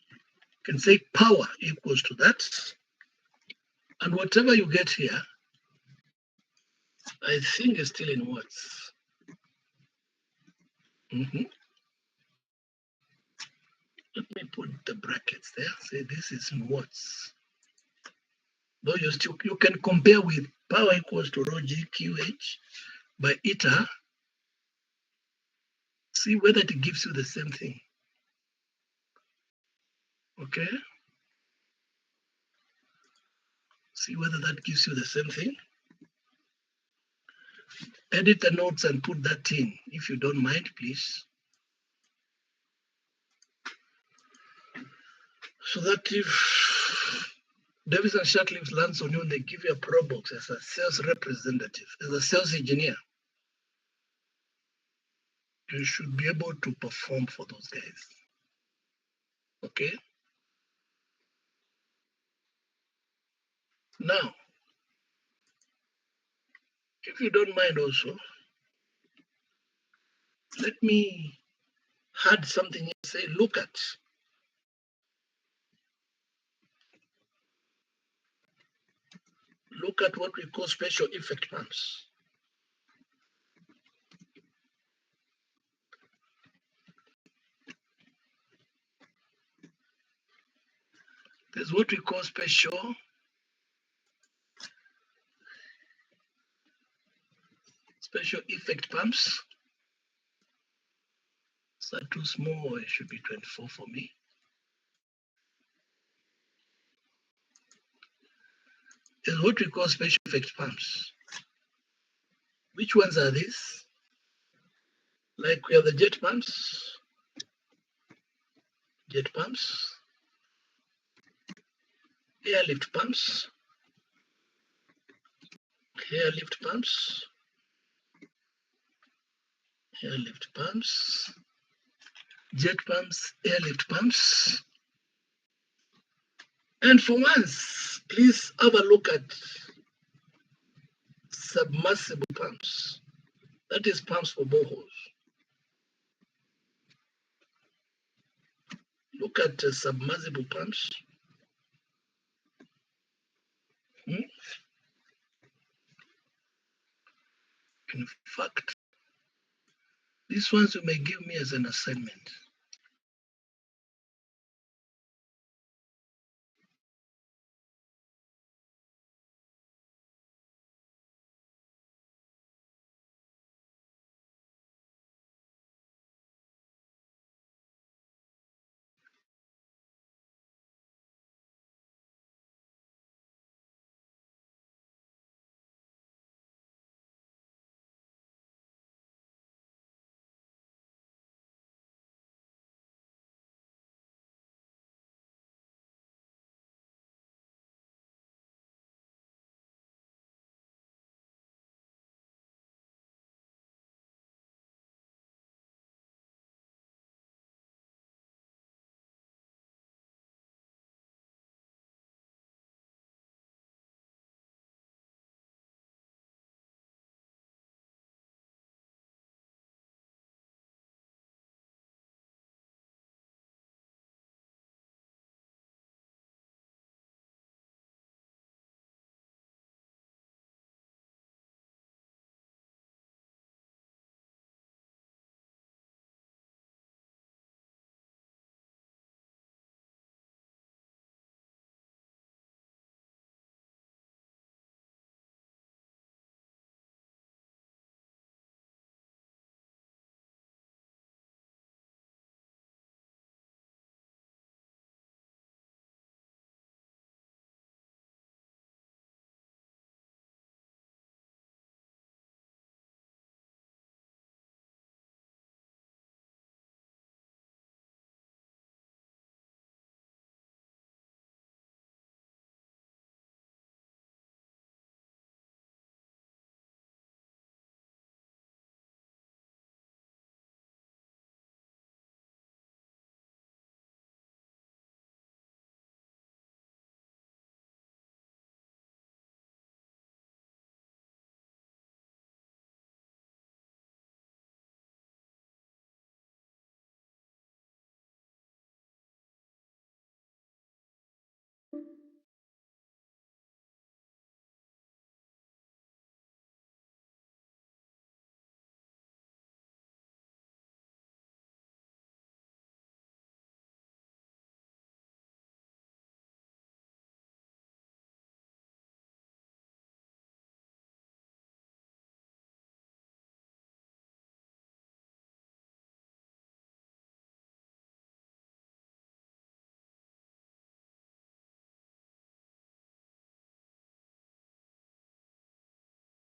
can say power equals to that. And whatever you get here, I think is still in watts. Let me put the brackets there. Say this is in watts. Though you can compare with power equals to rho g QH by eta. See whether it gives you the same thing. Okay. See whether that gives you the same thing. Edit the notes and put that in, if you don't mind, please. So that if Davis and Shatcliffe lands on you and they give you a pro box as a sales representative, as a sales engineer, you should be able to perform for those guys. Okay? Now, if you don't mind also, let me add something and say, look at what we call special effect pumps. There's what we call special effect pumps. Is that too small? It should be 24 for me. There's what we call special effect pumps. Which ones are these? Like we have the jet pumps, airlift pumps, jet pumps, airlift pumps. And for once, please have a look at submersible pumps. That is pumps for boreholes. Look at submersible pumps. In fact, these ones you may give me as an assignment.